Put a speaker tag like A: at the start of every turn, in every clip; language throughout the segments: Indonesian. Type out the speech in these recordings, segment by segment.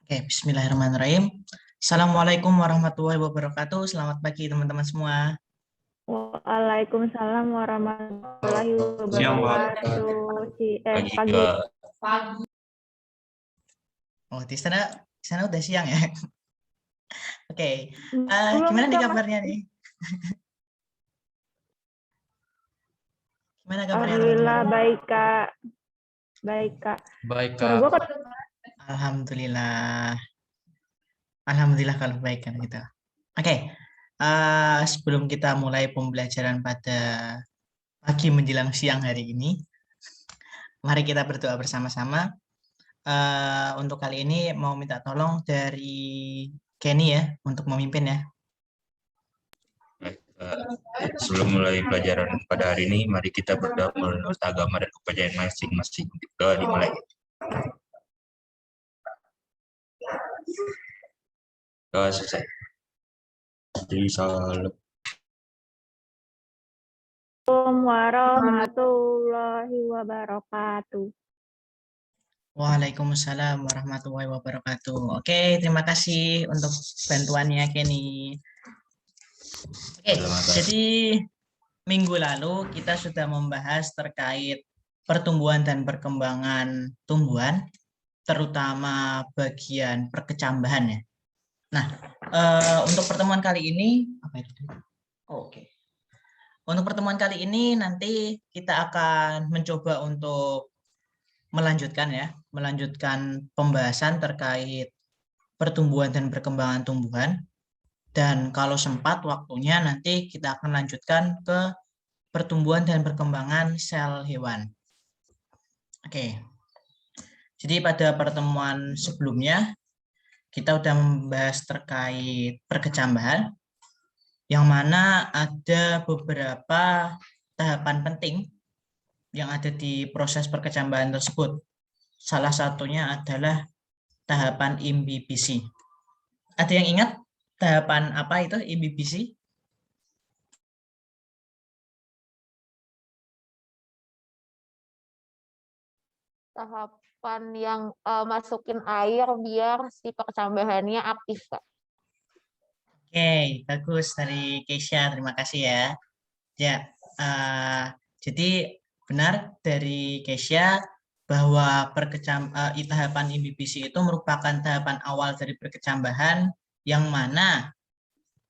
A: Oke, bismillahirrahmanirrahim. Assalamualaikum warahmatullahi wabarakatuh. Selamat pagi teman-teman semua.
B: Waalaikumsalam warahmatullahi
C: Siang, Mbak.
B: wabarakatuh.
C: Pagi,
B: Pagi.
C: Kak.
A: Oh, di sana udah siang ya. Oke,
B: Belum
A: gimana nih
B: jam, Mas.
A: kabarnya nih? Gimana kabarnya
B: Alhamdulillah
A: teman-teman?
B: baik, Kak. Baik, Kak.
C: Baik,
B: Suara
C: Kak.
B: gua
A: Alhamdulillah. Alhamdulillah kalau baik kan gitu. Oke, sebelum kita mulai pembelajaran pada pagi menjelang siang hari ini, mari kita berdoa bersama-sama. Untuk kali ini mau minta tolong dari Kenny ya untuk memimpin ya.
C: Baik, Kak. Sebelum mulai pelajaran pada hari ini, mari kita berdoa menurut agama dan kepercayaan masing-masing. Doa dimulai. Doa selesai. Jadi, salam.
B: Assalamualaikum warahmatullahi wabarakatuh.
A: Waalaikumsalam warahmatullahi wabarakatuh. Oke, terima kasih untuk bantuannya Kenny. Oke, jadi minggu lalu kita sudah membahas terkait pertumbuhan dan perkembangan tumbuhan, terutama bagian perkecambahan ya. Nah, untuk pertemuan kali ini apa itu? Oke. Untuk pertemuan kali ini nanti kita akan mencoba untuk melanjutkan pembahasan terkait pertumbuhan dan perkembangan tumbuhan. Dan kalau sempat waktunya nanti kita akan lanjutkan ke pertumbuhan dan perkembangan sel hewan. Oke. Jadi pada pertemuan sebelumnya kita sudah membahas terkait perkecambahan, yang mana ada beberapa tahapan penting yang ada di proses perkecambahan tersebut. Salah satunya adalah tahapan imbibisi. Ada yang ingat tahapan apa itu imbibisi?
D: Tahapan yang masukin air biar si percambahannya aktif, Kak.
A: Oke, bagus dari Keisha, terima kasih ya. Ya, jadi benar dari Keisha bahwa tahapan imbibisi itu merupakan tahapan awal dari perkecambahan, yang mana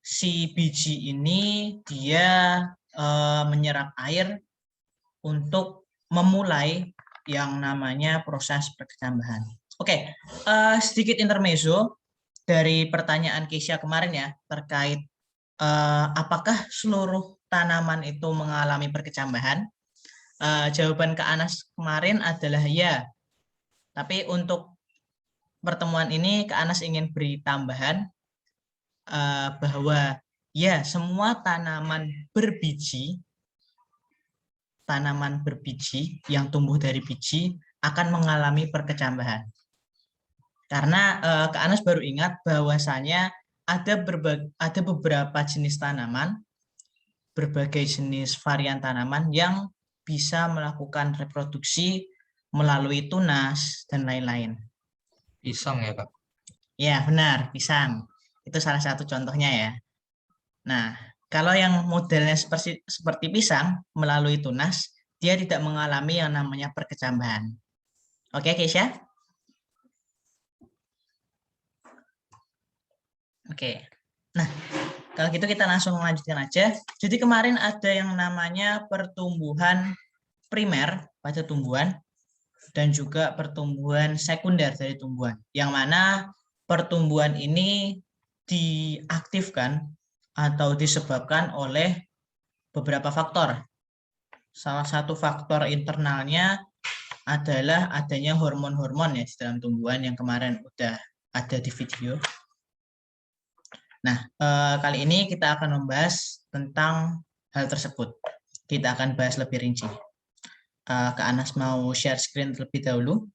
A: si biji ini dia menyerap air untuk memulai yang namanya proses perkecambahan. Oke, sedikit intermezzo dari pertanyaan Keisha kemarin ya terkait apakah seluruh tanaman itu mengalami perkecambahan? Jawaban Kak Anas kemarin adalah ya. Tapi untuk pertemuan ini Kak Anas ingin beri tambahan bahwa ya semua tanaman berbiji yang tumbuh dari biji akan mengalami perkecambahan. Karena Kak Anas baru ingat bahwasanya ada beberapa jenis tanaman, berbagai jenis varian tanaman yang bisa melakukan reproduksi melalui tunas dan lain-lain.
C: Pisang ya, Kak?
A: Ya, benar, pisang. Itu salah satu contohnya ya. Nah, kalau yang modelnya seperti pisang melalui tunas, dia tidak mengalami yang namanya perkecambahan. Oke, Keisha? Oke. Nah, kalau gitu kita langsung melanjutkan aja. Jadi kemarin ada yang namanya pertumbuhan primer pada tumbuhan dan juga pertumbuhan sekunder dari tumbuhan. Yang mana pertumbuhan ini diaktifkan atau disebabkan oleh beberapa faktor. Salah satu faktor internalnya adalah adanya hormon-hormon ya di dalam tumbuhan yang kemarin udah ada di video. Nah, kali ini kita akan membahas tentang hal tersebut. Kita akan bahas lebih rinci. Kak Anas mau share screen terlebih dahulu.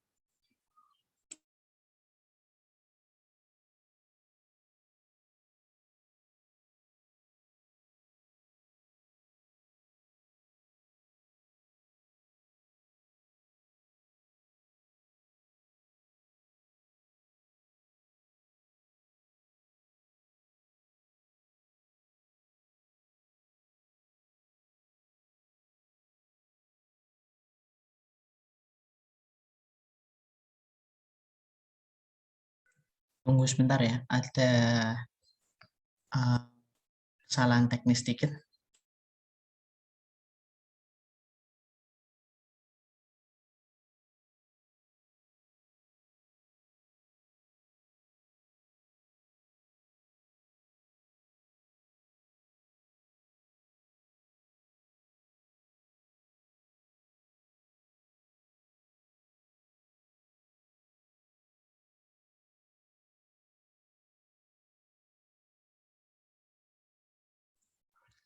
A: Tunggu sebentar ya, ada kesalahan teknis sedikit.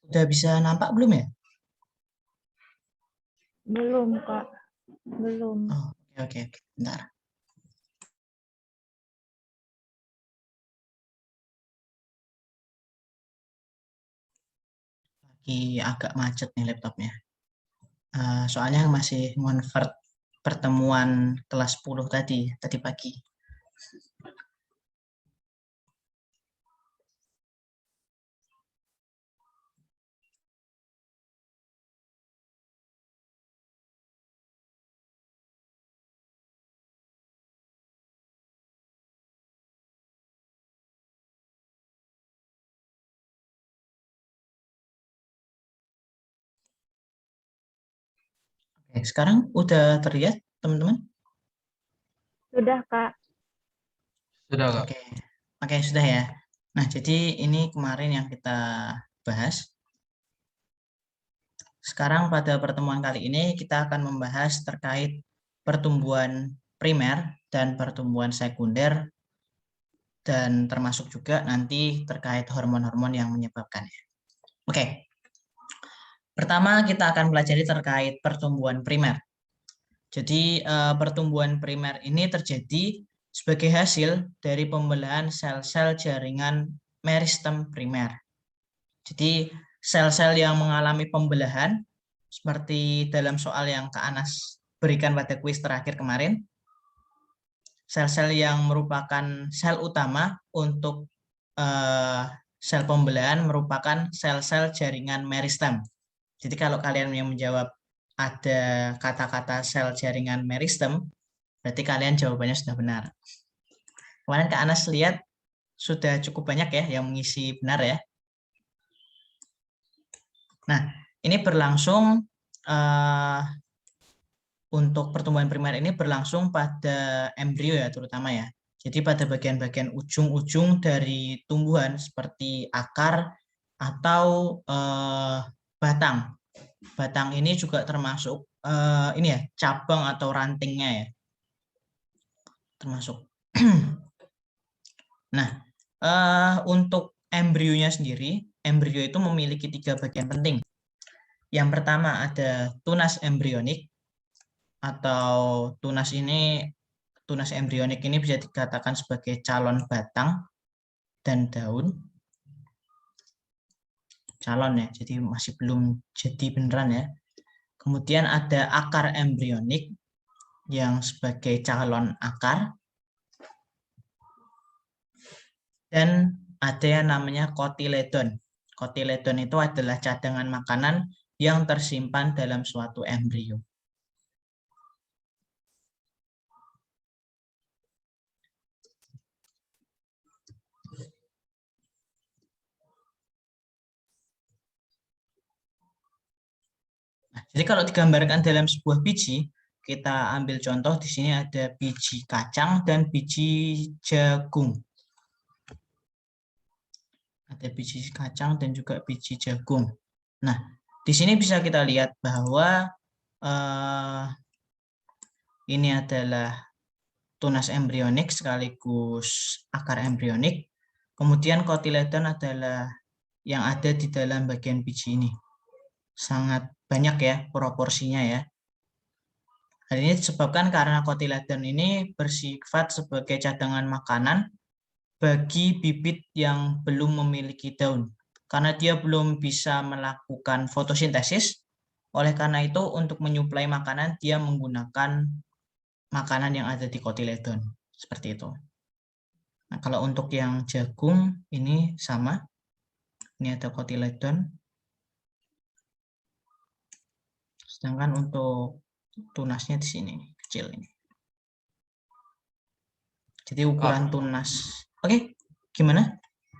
A: Udah bisa nampak belum ya?
B: Belum, Kak. Belum.
A: Oh, oke. Bentar. Lagi agak macet nih laptopnya. Soalnya masih convert pertemuan kelas 10 tadi pagi. Oke, sekarang udah terlihat teman-teman?
B: Sudah, Kak.
C: Sudah, Kak.
A: Oke, sudah ya. Nah, jadi ini kemarin yang kita bahas. Sekarang pada pertemuan kali ini kita akan membahas terkait pertumbuhan primer dan pertumbuhan sekunder, dan termasuk juga nanti terkait hormon-hormon yang menyebabkannya. Oke, pertama kita akan pelajari terkait pertumbuhan primer. Jadi pertumbuhan primer ini terjadi sebagai hasil dari pembelahan sel-sel jaringan meristem primer. Jadi sel-sel yang mengalami pembelahan seperti dalam soal yang Kak Anas berikan pada kuis terakhir kemarin, sel-sel yang merupakan sel utama untuk sel pembelahan merupakan sel-sel jaringan meristem. Jadi kalau kalian yang menjawab ada kata-kata sel jaringan meristem, berarti kalian jawabannya sudah benar. Kemarin Kak Anas lihat sudah cukup banyak ya yang mengisi benar ya. Nah, ini berlangsung untuk pertumbuhan primer ini berlangsung pada embrio ya terutama ya. Jadi pada bagian-bagian ujung-ujung dari tumbuhan seperti akar atau batang. Batang ini juga termasuk ini ya cabang atau rantingnya ya. Termasuk. Nah, untuk embrionya sendiri, embrio itu memiliki 3 bagian penting. Yang pertama ada tunas embrionik, atau tunas embrionik ini bisa dikatakan sebagai calon batang dan daun. Calon ya, jadi masih belum jadi beneran ya. Kemudian ada akar embrionik yang sebagai calon akar. Dan ada yang namanya kotiledon. Kotiledon itu adalah cadangan makanan yang tersimpan dalam suatu embrio. Nah, jadi kalau digambarkan dalam sebuah biji, kita ambil contoh di sini ada biji kacang dan biji jagung. Ada biji kacang dan juga biji jagung. Nah, di sini bisa kita lihat bahwa ini adalah tunas embrionik sekaligus akar embrionik. Kemudian kotiledon adalah yang ada di dalam bagian biji ini. Sangat banyak ya proporsinya ya. Hal ini disebabkan karena kotiledon ini bersifat sebagai cadangan makanan bagi bibit yang belum memiliki daun. Karena dia belum bisa melakukan fotosintesis, oleh karena itu untuk menyuplai makanan dia menggunakan makanan yang ada di kotiledon. Seperti itu. Nah, kalau untuk yang jagung ini sama. Ini ada kotiledon. Sedangkan untuk tunasnya di sini kecil ini. Jadi ukuran tunas Oke, gimana?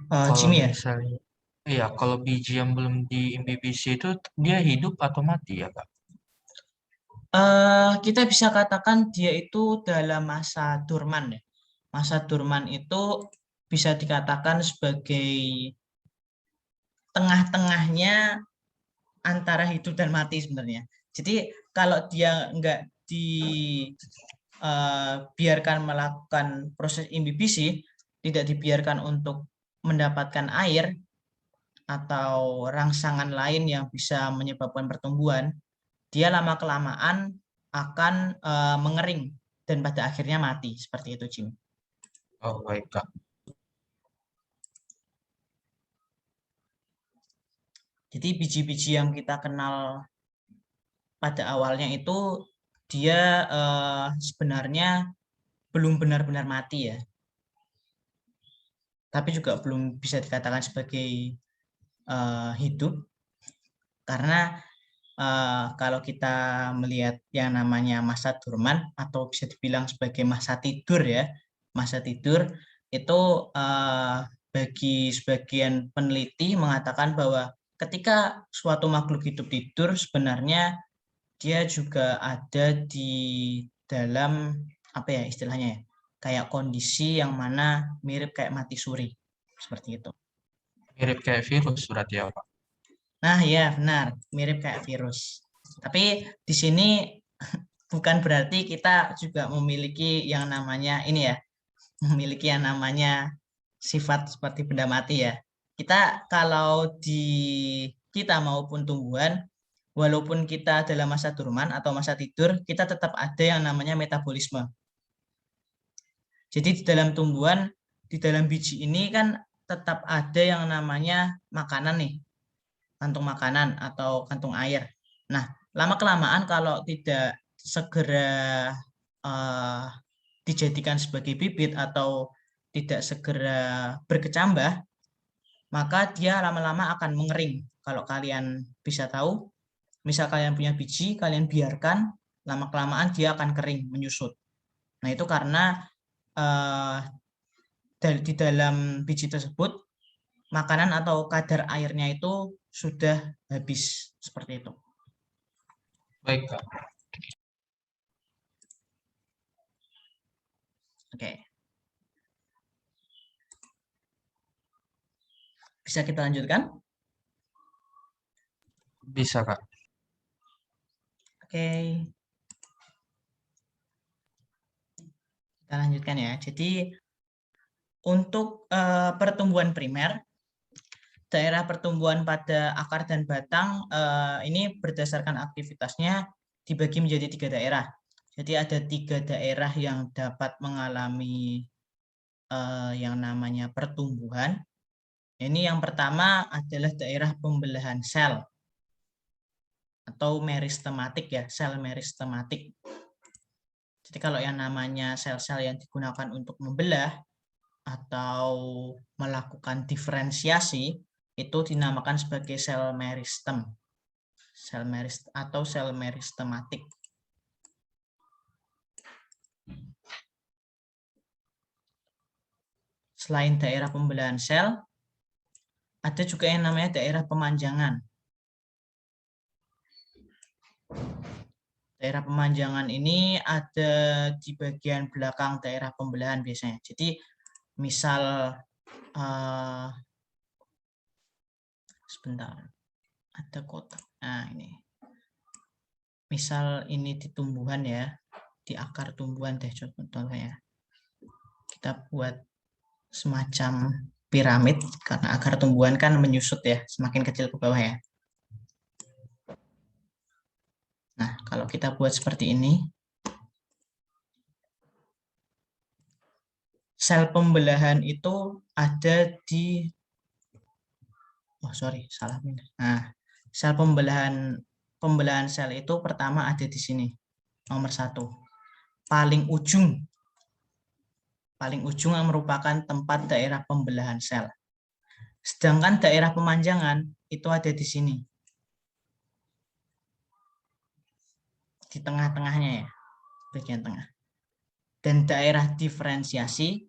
E: Kalau
A: Jimmy ya?
E: misalnya, iya, kalau biji yang belum diimbibisi itu dia hidup atau mati ya, Kak?
A: Kita bisa katakan dia itu dalam masa dorman ya. Masa dorman itu bisa dikatakan sebagai tengah-tengahnya antara hidup dan mati sebenarnya. Jadi kalau dia nggak dibiarkan melakukan proses imbibisi, tidak dibiarkan untuk mendapatkan air atau rangsangan lain yang bisa menyebabkan pertumbuhan, dia lama-kelamaan akan mengering dan pada akhirnya mati. Seperti itu, Jim.
E: Oh, baik, Kak.
A: Jadi biji-biji yang kita kenal pada awalnya itu dia sebenarnya belum benar-benar mati ya. Tapi juga belum bisa dikatakan sebagai hidup karena kalau kita melihat yang namanya masa dorman atau bisa dibilang sebagai masa tidur ya, masa tidur itu bagi sebagian peneliti mengatakan bahwa ketika suatu makhluk hidup tidur sebenarnya dia juga ada di dalam apa ya istilahnya ya, kayak kondisi yang mana mirip kayak mati suri seperti itu.
E: Mirip kayak virus berarti ya, Pak?
A: Nah, ya benar, mirip kayak virus. Tapi di sini bukan berarti kita juga memiliki yang namanya ini ya, memiliki yang namanya sifat seperti benda mati ya. Kita kalau di kita maupun tumbuhan, walaupun kita dalam masa dorman atau masa tidur, kita tetap ada yang namanya metabolisme. Jadi di dalam tumbuhan, di dalam biji ini kan tetap ada yang namanya makanan nih, kantung makanan atau kantung air. Nah, lama-kelamaan kalau tidak segera dijadikan sebagai bibit atau tidak segera berkecambah, maka dia lama-lama akan mengering. Kalau kalian bisa tahu, misal kalian punya biji, kalian biarkan, lama-kelamaan dia akan kering, menyusut. Nah, itu karena di dalam biji tersebut, makanan atau kadar airnya itu sudah habis, seperti itu.
E: Baik, Kak.
A: Oke. Bisa kita lanjutkan?
E: Bisa, Kak.
A: Oke. Kita lanjutkan ya. Jadi untuk pertumbuhan primer, daerah pertumbuhan pada akar dan batang ini berdasarkan aktivitasnya dibagi menjadi 3 daerah. Jadi ada 3 daerah yang dapat mengalami yang namanya pertumbuhan. Ini yang pertama adalah daerah pembelahan sel atau meristematik ya, sel meristematik. Jadi kalau yang namanya sel-sel yang digunakan untuk membelah atau melakukan diferensiasi itu dinamakan sebagai sel meristem. Sel meristem atau sel meristematik. Selain daerah pembelahan sel, ada juga yang namanya daerah pemanjangan. Daerah pemanjangan ini ada di bagian belakang daerah pembelahan biasanya. Jadi misal sebentar, ada kotak. Nah ini, misal ini di tumbuhan ya, di akar tumbuhan deh contohnya. Kita buat semacam piramid karena akar tumbuhan kan menyusut ya, semakin kecil ke bawah ya. Nah, kalau kita buat seperti ini, sel pembelahan itu ada di, oh sorry, salah. Nah, sel pembelahan sel itu pertama ada di sini, nomor 1, paling ujung yang merupakan tempat daerah pembelahan sel. Sedangkan daerah pemanjangan itu ada di sini, di tengah-tengahnya ya, bagian tengah. Dan daerah diferensiasi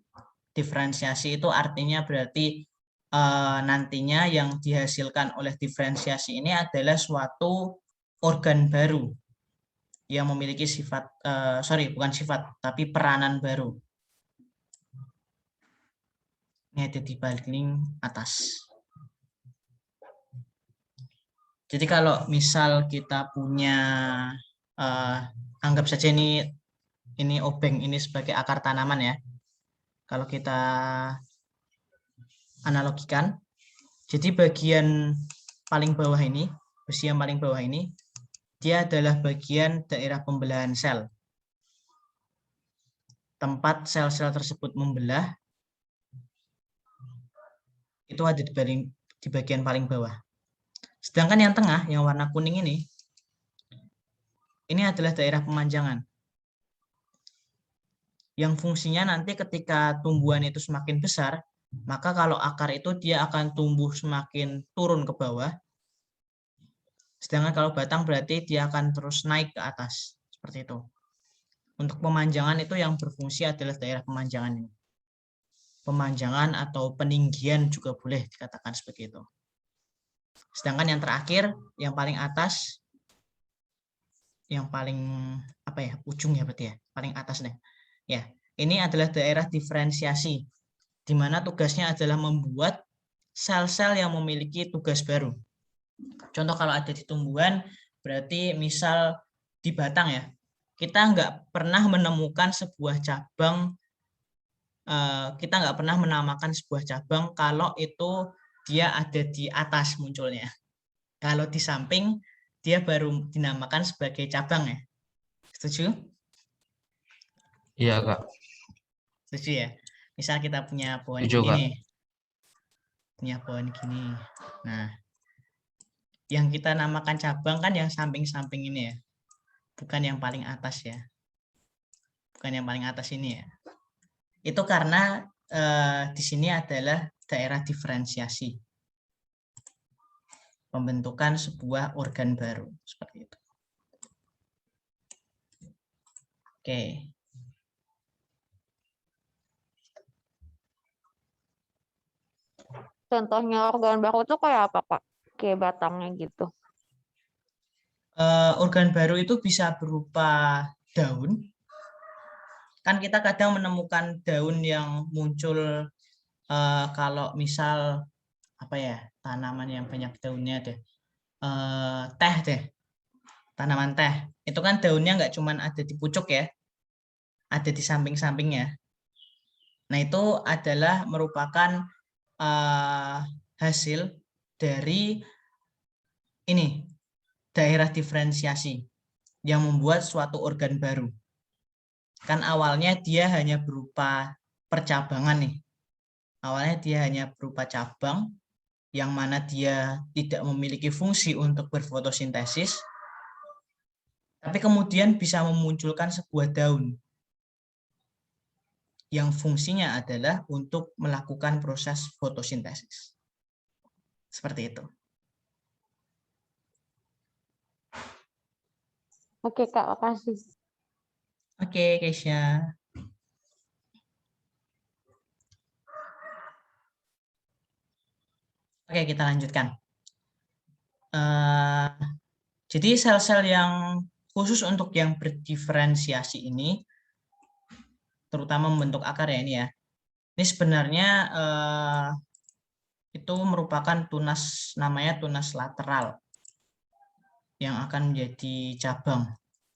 A: Diferensiasi itu artinya berarti nantinya yang dihasilkan oleh diferensiasi ini adalah suatu organ baru yang memiliki sifat, bukan sifat, tapi peranan baru. Ini ada di paling atas. Jadi kalau misal kita punya, anggap saja ini obeng, ini sebagai akar tanaman ya. Kalau kita analogikan, jadi bagian paling bawah ini, besi yang paling bawah ini, dia adalah bagian daerah pembelahan sel. Tempat sel-sel tersebut membelah, itu ada di bagian paling bawah. Sedangkan yang tengah, yang warna kuning ini adalah daerah pemanjangan. Yang fungsinya nanti ketika tumbuhan itu semakin besar, maka kalau akar itu dia akan tumbuh semakin turun ke bawah. Sedangkan kalau batang berarti dia akan terus naik ke atas. Seperti itu. Untuk pemanjangan itu yang berfungsi adalah daerah pemanjangan ini. Pemanjangan atau peninggian juga boleh dikatakan seperti itu. Sedangkan yang terakhir, yang paling atas, yang paling ujung ya berarti ya, paling atas nih. Ya, ini adalah daerah diferensiasi, di mana tugasnya adalah membuat sel-sel yang memiliki tugas baru. Contoh kalau ada di tumbuhan, berarti misal di batang ya, kita nggak pernah menemukan sebuah cabang, kita nggak pernah menamakan sebuah cabang kalau itu dia ada di atas munculnya. Kalau di samping, dia baru dinamakan sebagai cabang ya. Setuju?
E: Iya, Kak.
A: Setuju ya? Misal kita punya pohon
E: Setuju,
A: gini
E: Kak.
A: nih. Punya pohon gini. Nah, yang kita namakan cabang kan yang samping-samping ini ya. Bukan yang paling atas ya. Bukan yang paling atas ini ya. Itu karena di sini adalah daerah diferensiasi. Pembentukan sebuah organ baru. Seperti itu. Oke.
D: Contohnya organ baru itu kayak apa, Kak? Kayak batangnya gitu.
A: Organ baru itu bisa berupa daun. Kan kita kadang menemukan daun yang muncul kalau misal tanaman yang banyak daunnya deh. Teh deh. Tanaman teh. Itu kan daunnya nggak cuma ada di pucuk ya. Ada di samping-sampingnya. Nah, itu adalah merupakan hasil dari ini daerah diferensiasi yang membuat suatu organ baru. Kan awalnya dia hanya berupa percabangan nih. Awalnya dia hanya berupa cabang yang mana dia tidak memiliki fungsi untuk berfotosintesis, tapi kemudian bisa memunculkan sebuah daun yang fungsinya adalah untuk melakukan proses fotosintesis. Seperti itu.
D: Oke, Kak, makasih.
A: Oke, Keisha. Oke, kita lanjutkan. Jadi sel-sel yang khusus untuk yang berdiferensiasi ini, terutama membentuk akar ya ini ya. Ini sebenarnya itu merupakan tunas, namanya tunas lateral yang akan menjadi cabang.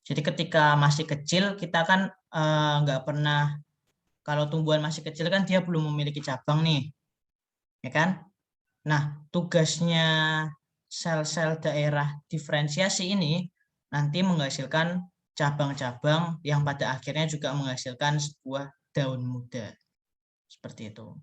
A: Jadi ketika masih kecil kita kan nggak pernah, kalau tumbuhan masih kecil kan dia belum memiliki cabang nih, ya kan? Nah, tugasnya sel-sel daerah diferensiasi ini nanti menghasilkan cabang-cabang yang pada akhirnya juga menghasilkan sebuah daun muda. Seperti itu.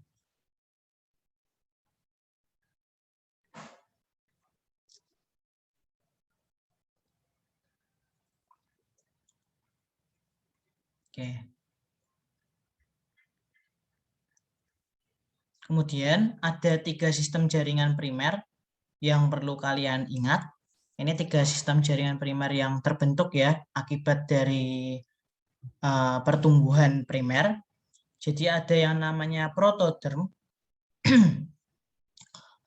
A: Oke. Kemudian ada 3 sistem jaringan primer yang perlu kalian ingat. Ini 3 sistem jaringan primer yang terbentuk ya akibat dari pertumbuhan primer. Jadi ada yang namanya protoderm.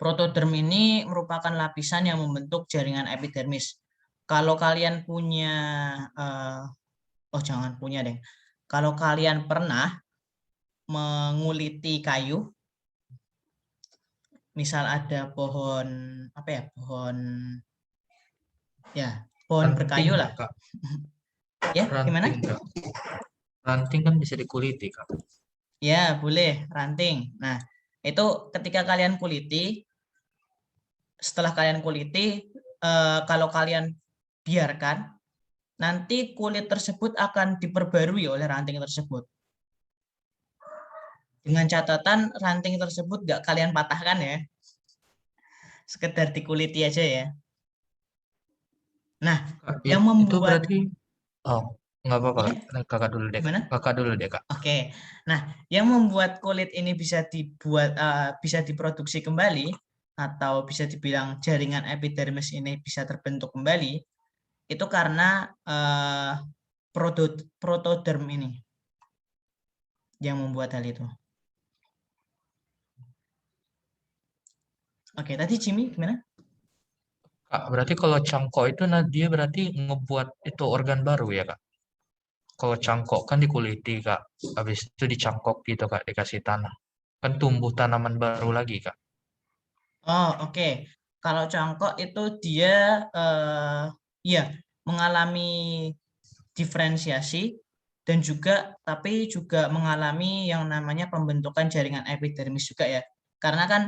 A: Protoderm ini merupakan lapisan yang membentuk jaringan epidermis. Kalau kalian punya, jangan punya deh. Kalau kalian pernah menguliti kayu, misal ada pohon apa ya, pohon
E: Ranting
A: berkayu lah.
E: nggak, Kak?
A: Ya, gimana?
E: Ranting nggak? Ranting kan bisa dikuliti, Kak.
A: Ya, boleh ranting. Nah, itu ketika kalian kuliti, setelah kalian kuliti, kalau kalian biarkan, nanti kulit tersebut akan diperbarui oleh ranting tersebut. Dengan catatan ranting tersebut nggak kalian patahkan ya. Sekedar dikuliti aja ya. Nah,
E: Kak,
A: yang
E: itu
A: membuat
E: berarti nggak apa-apa,
A: ya,
E: Kak. Kakak dulu deh, Kak.
A: gimana?
E: Kakak dulu deh, Kak.
A: Oke. Nah, yang membuat kulit ini bisa dibuat bisa diproduksi kembali atau bisa dibilang jaringan epidermis ini bisa terbentuk kembali itu karena protoderm ini yang membuat hal itu. Oke, tadi Jimmy gimana?
E: Kak, berarti kalau cangkok itu dia berarti ngebuat itu organ baru ya, Kak? Kalau cangkok kan dikuliti, Kak. Habis itu dicangkok gitu, Kak, dikasih tanah. Kan tumbuh tanaman baru lagi, Kak.
A: Oh, oke. Kalau cangkok itu dia mengalami diferensiasi dan juga tapi juga mengalami yang namanya pembentukan jaringan epidermis juga ya. Karena kan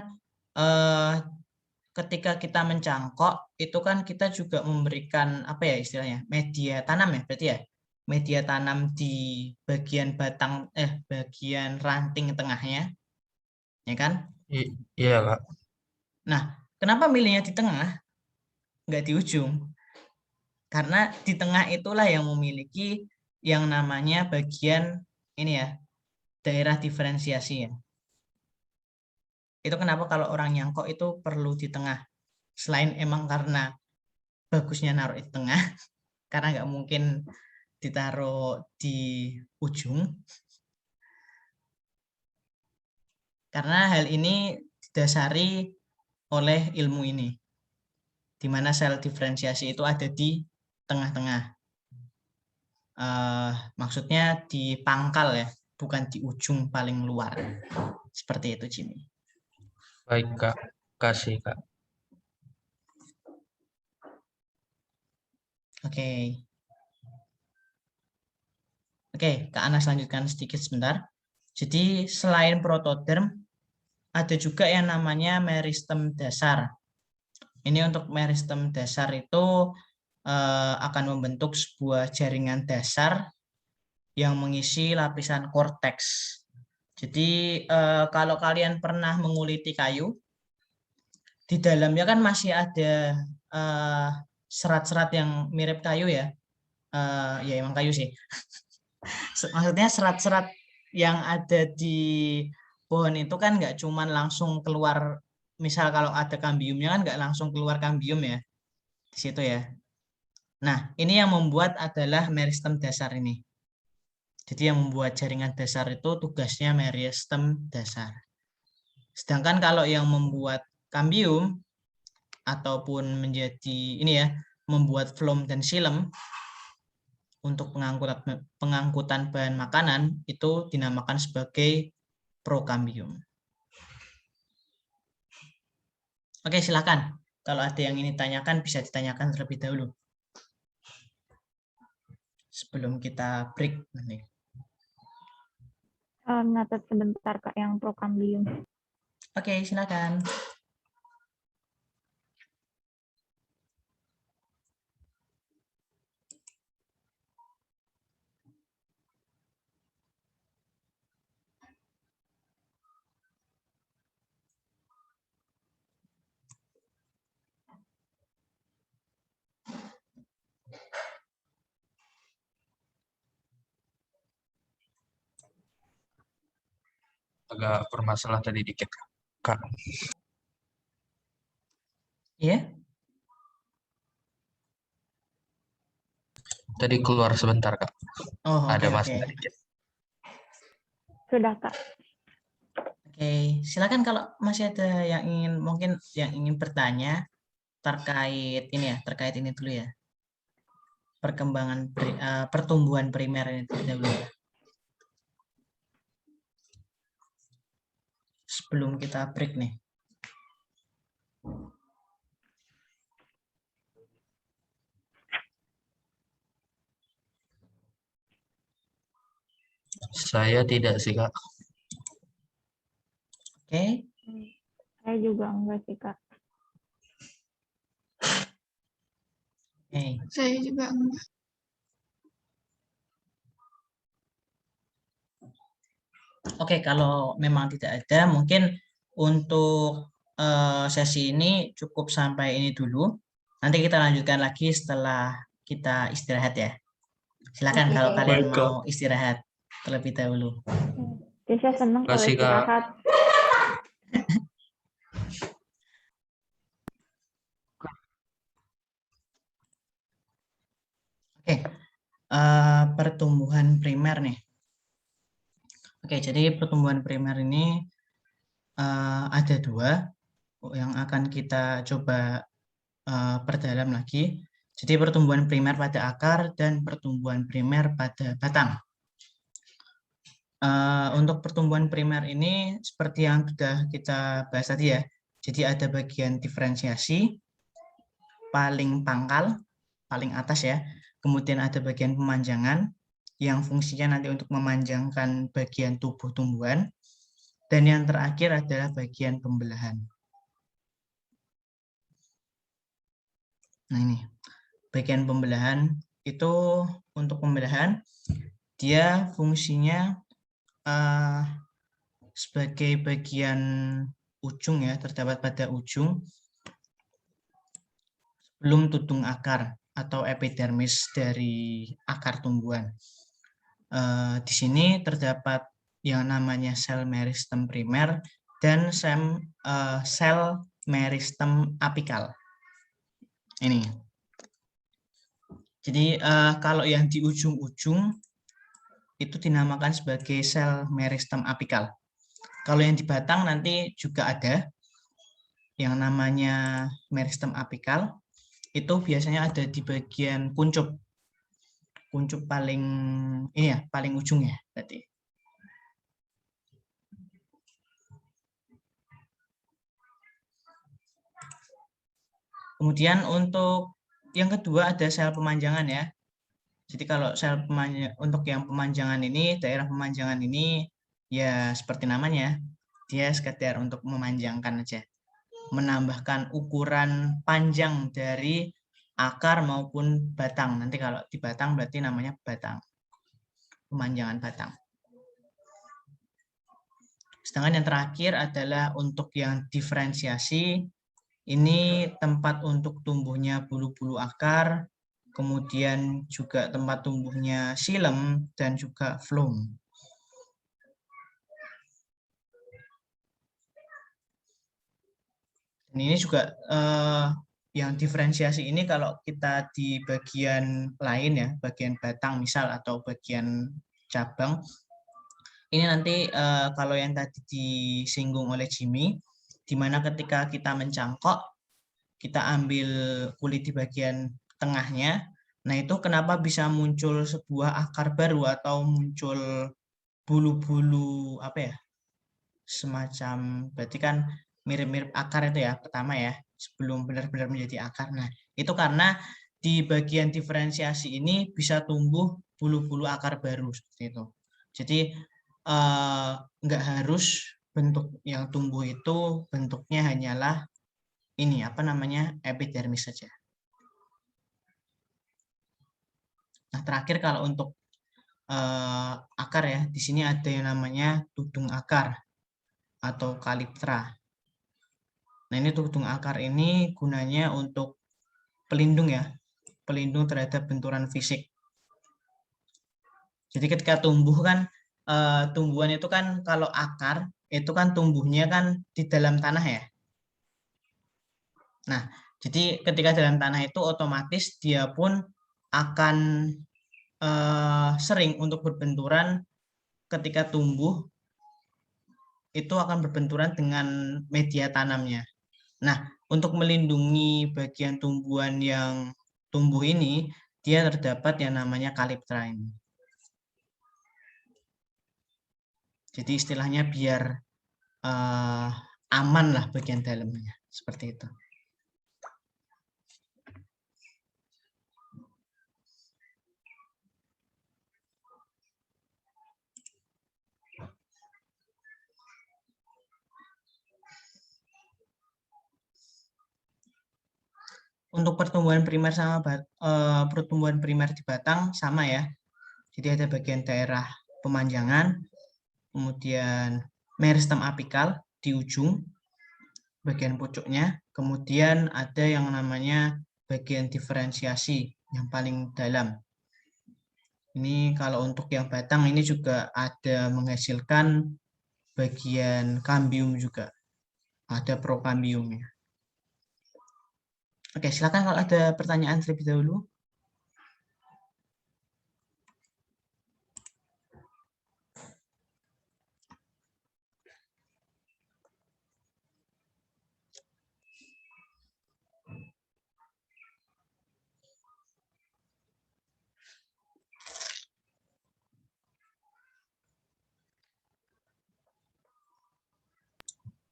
A: ketika kita mencangkok itu kan kita juga memberikan apa ya istilahnya? Media tanam ya, berarti ya. Media tanam di bagian batang bagian ranting tengahnya. Ya kan?
E: Iya, Kak.
A: Nah, kenapa milihnya di tengah, nggak di ujung? Karena di tengah itulah yang memiliki yang namanya bagian ini ya, daerah diferensiasi ya. Itu kenapa kalau orang nyangkok itu perlu di tengah. Selain emang karena bagusnya naruh di tengah, karena nggak mungkin ditaruh di ujung. Karena hal ini didasari oleh ilmu ini, di mana sel diferensiasi itu ada di tengah-tengah. Maksudnya di pangkal ya, bukan di ujung paling luar. Seperti itu, Jimmy.
E: Baik, Kak. Kasih, Kak.
A: Oke. Oke, Kak Anas lanjutkan sedikit sebentar. Jadi selain protoderm, ada juga yang namanya meristem dasar. Ini untuk meristem dasar itu akan membentuk sebuah jaringan dasar yang mengisi lapisan korteks. Jadi kalau kalian pernah menguliti kayu, di dalamnya kan masih ada serat-serat yang mirip kayu ya. Ya emang kayu sih. Maksudnya serat-serat yang ada di pohon itu kan nggak cuman langsung keluar, misal kalau ada kambiumnya kan nggak langsung keluar kambium ya di situ ya. Nah, ini yang membuat adalah meristem dasar ini. Jadi yang membuat jaringan dasar itu tugasnya meristem dasar. Sedangkan kalau yang membuat kambium ataupun menjadi ini ya, membuat phloem dan xilem untuk pengangkutan bahan makanan itu dinamakan sebagai prokambium. Oke, silakan. Kalau ada yang ini tanyakan bisa ditanyakan terlebih dahulu. Sebelum kita break nanti.
B: Natat sebentar Kak yang prokambium.
A: Oke, silakan.
E: Agak bermasalah tadi dikit, Kak.
A: Iya?
E: Tadi keluar sebentar, Kak.
A: Oh,
E: Ada
A: oke.
E: masalah dikit.
B: Sudah, Kak.
A: Oke, silakan kalau masih ada yang ingin bertanya terkait ini ya, terkait ini dulu ya. Pertumbuhan primer ini dulu ya. Sebelum kita break nih.
E: Saya tidak sih, Kak.
A: Oke,
B: Saya juga enggak sih, Kak.
A: oke.
F: Saya juga enggak.
A: Oke, kalau memang tidak ada, mungkin untuk sesi ini cukup sampai ini dulu. Nanti kita lanjutkan lagi setelah kita istirahat ya. Silakan
B: Oke.
A: kalau kalian
E: Baik, Kak.
A: mau istirahat terlebih dahulu.
B: Desya senang kalau
E: Makasih, Kak.
B: istirahat.
A: Oke, pertumbuhan primer nih. Oke, jadi pertumbuhan primer ini ada dua yang akan kita coba perdalam lagi. Jadi pertumbuhan primer pada akar dan pertumbuhan primer pada batang. Untuk pertumbuhan primer ini seperti yang sudah kita bahas tadi ya. Jadi ada bagian diferensiasi, paling pangkal, paling atas ya. Kemudian ada bagian pemanjangan yang fungsinya nanti untuk memanjangkan bagian tubuh tumbuhan. Dan yang terakhir adalah bagian pembelahan. Nah ini, bagian pembelahan itu untuk pembelahan, dia fungsinya sebagai bagian ujung ya, terdapat pada ujung sebelum tudung akar atau epidermis dari akar tumbuhan. Di sini terdapat yang namanya sel meristem primer dan sel meristem apikal. Ini. Jadi kalau yang di ujung-ujung itu dinamakan sebagai sel meristem apikal. Kalau yang di batang nanti juga ada yang namanya meristem apikal. Itu biasanya ada di bagian kuncup. Kuncup paling ini ya, paling ujung ya berarti. Kemudian untuk yang kedua ada sel pemanjangan ya. Jadi kalau sel untuk yang pemanjangan ini, daerah pemanjangan ini ya seperti namanya, dia sekedar untuk memanjangkan aja. Menambahkan ukuran panjang dari akar maupun batang. Nanti kalau di batang berarti namanya batang. Pemanjangan batang. Sedangkan yang terakhir adalah untuk yang diferensiasi. Ini tempat untuk tumbuhnya bulu-bulu akar, kemudian juga tempat tumbuhnya xilem dan juga phloem. Dan ini juga yang diferensiasi ini kalau kita di bagian lain ya, bagian batang misal atau bagian cabang, ini nanti kalau yang tadi disinggung oleh Jimmy, di mana ketika kita mencangkok, kita ambil kulit di bagian tengahnya, nah itu kenapa bisa muncul sebuah akar baru atau muncul bulu-bulu apa ya, semacam, berarti kan mirip-mirip akar itu ya, pertama ya, sebelum benar-benar menjadi akar. Nah itu karena di bagian diferensiasi ini bisa tumbuh bulu-bulu akar baru, seperti itu. Jadi nggak harus bentuk yang tumbuh itu bentuknya hanyalah ini apa namanya epidermis saja. Nah terakhir kalau untuk akar ya, di sini ada yang namanya tudung akar atau kaliptra. Nah ini tudung akar ini gunanya untuk pelindung ya, pelindung terhadap benturan fisik. Jadi ketika tumbuh kan tumbuhan itu kan kalau akar itu kan tumbuhnya kan di dalam tanah ya. Nah, jadi ketika dalam tanah itu otomatis dia pun akan sering untuk berbenturan ketika tumbuh itu akan berbenturan dengan media tanamnya. Nah, untuk melindungi bagian tumbuhan yang tumbuh ini, dia terdapat yang namanya kaliptra ini. Jadi istilahnya biar aman lah bagian dalamnya, seperti itu. Untuk pertumbuhan primer sama pertumbuhan primer di batang sama ya. Jadi ada bagian daerah pemanjangan, kemudian meristem apikal di ujung bagian pucuknya, kemudian ada yang namanya bagian diferensiasi yang paling dalam. Ini kalau untuk yang batang ini juga ada menghasilkan bagian kambium juga. Ada prokambiumnya. Oke, silakan kalau ada pertanyaan terlebih dahulu.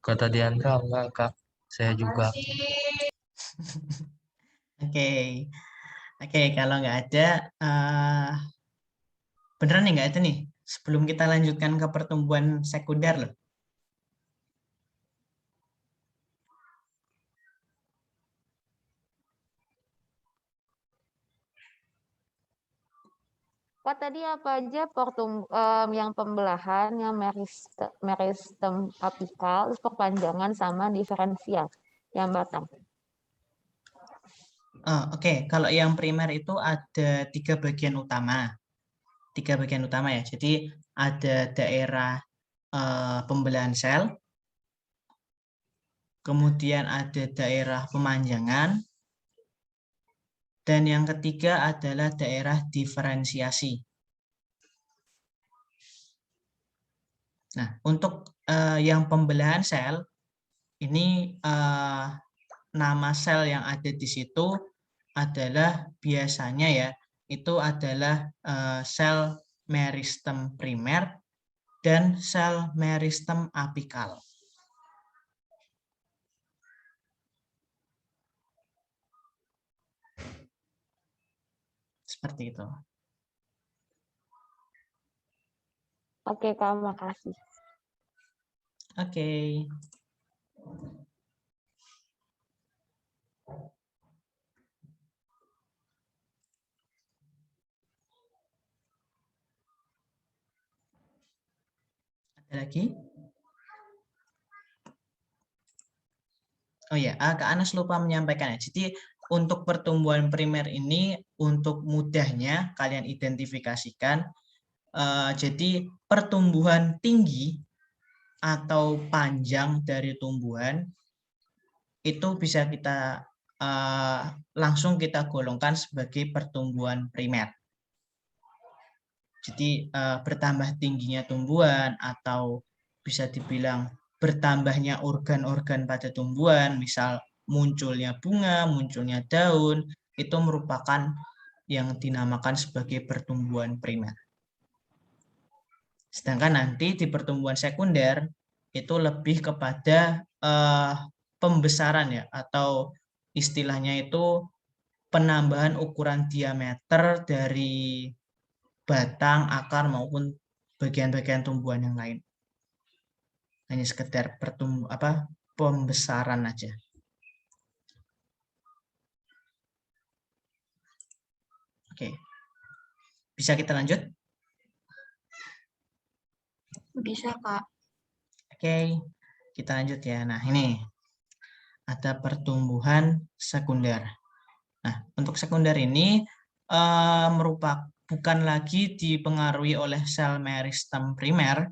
E: Kata Diandra enggak, Kak. Saya juga.
A: Oke, oke, kalau nggak ada, beneran nih nggak ada nih. Sebelum kita lanjutkan ke pertumbuhan sekunder loh.
D: Pak, tadi apa aja yang pembelahan, yang meristem apikal, terus perpanjangan sama diferensial yang batang.
A: Oke, kalau yang primer itu ada 3 bagian utama. 3 bagian utama ya. Jadi ada daerah pembelahan sel, kemudian ada daerah pemanjangan, dan yang ketiga adalah daerah diferensiasi. Nah, untuk yang pembelahan sel, ini nama sel yang ada di situ adalah biasanya ya, itu adalah sel meristem primer dan sel meristem apikal. Seperti itu.
D: Oke, Kak, makasih.
A: Oke. Ada lagi? Oh ya, Kak Anas lupa menyampaikan ya. Jadi untuk pertumbuhan primer ini untuk mudahnya kalian identifikasikan. Jadi pertumbuhan tinggi atau panjang dari tumbuhan itu bisa kita langsung kita golongkan sebagai pertumbuhan primer. Jadi bertambah tingginya tumbuhan atau bisa dibilang bertambahnya organ-organ pada tumbuhan, misal munculnya bunga, munculnya daun, itu merupakan yang dinamakan sebagai pertumbuhan primer. Sedangkan nanti di pertumbuhan sekunder itu lebih kepada pembesaran ya, atau istilahnya itu penambahan ukuran diameter dari batang, akar maupun bagian-bagian tumbuhan yang lain. Hanya sekedar pembesaran aja. Oke. Bisa kita lanjut?
D: Bisa, Kak.
A: Oke, kita lanjut ya. Nah, ini ada pertumbuhan sekunder. Nah, untuk sekunder ini bukan lagi dipengaruhi oleh sel meristem primer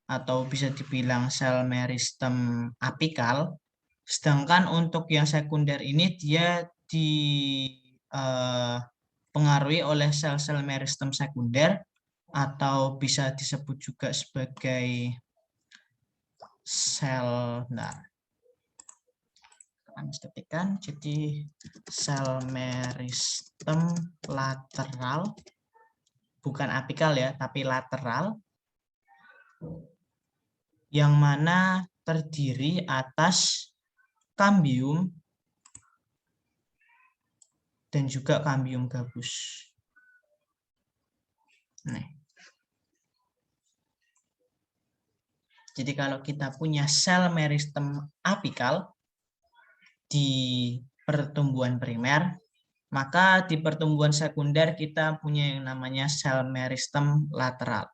A: atau bisa dibilang sel meristem apikal. Sedangkan untuk yang sekunder ini dia dipengaruhi oleh sel-sel meristem sekunder atau bisa disebut juga sebagai sel, nah, ketikkan, jadi sel meristem lateral, bukan apikal ya, tapi lateral, yang mana terdiri atas kambium dan juga kambium gabus. Nih. Jadi kalau kita punya sel meristem apikal di pertumbuhan primer, maka di pertumbuhan sekunder kita punya yang namanya sel meristem lateral.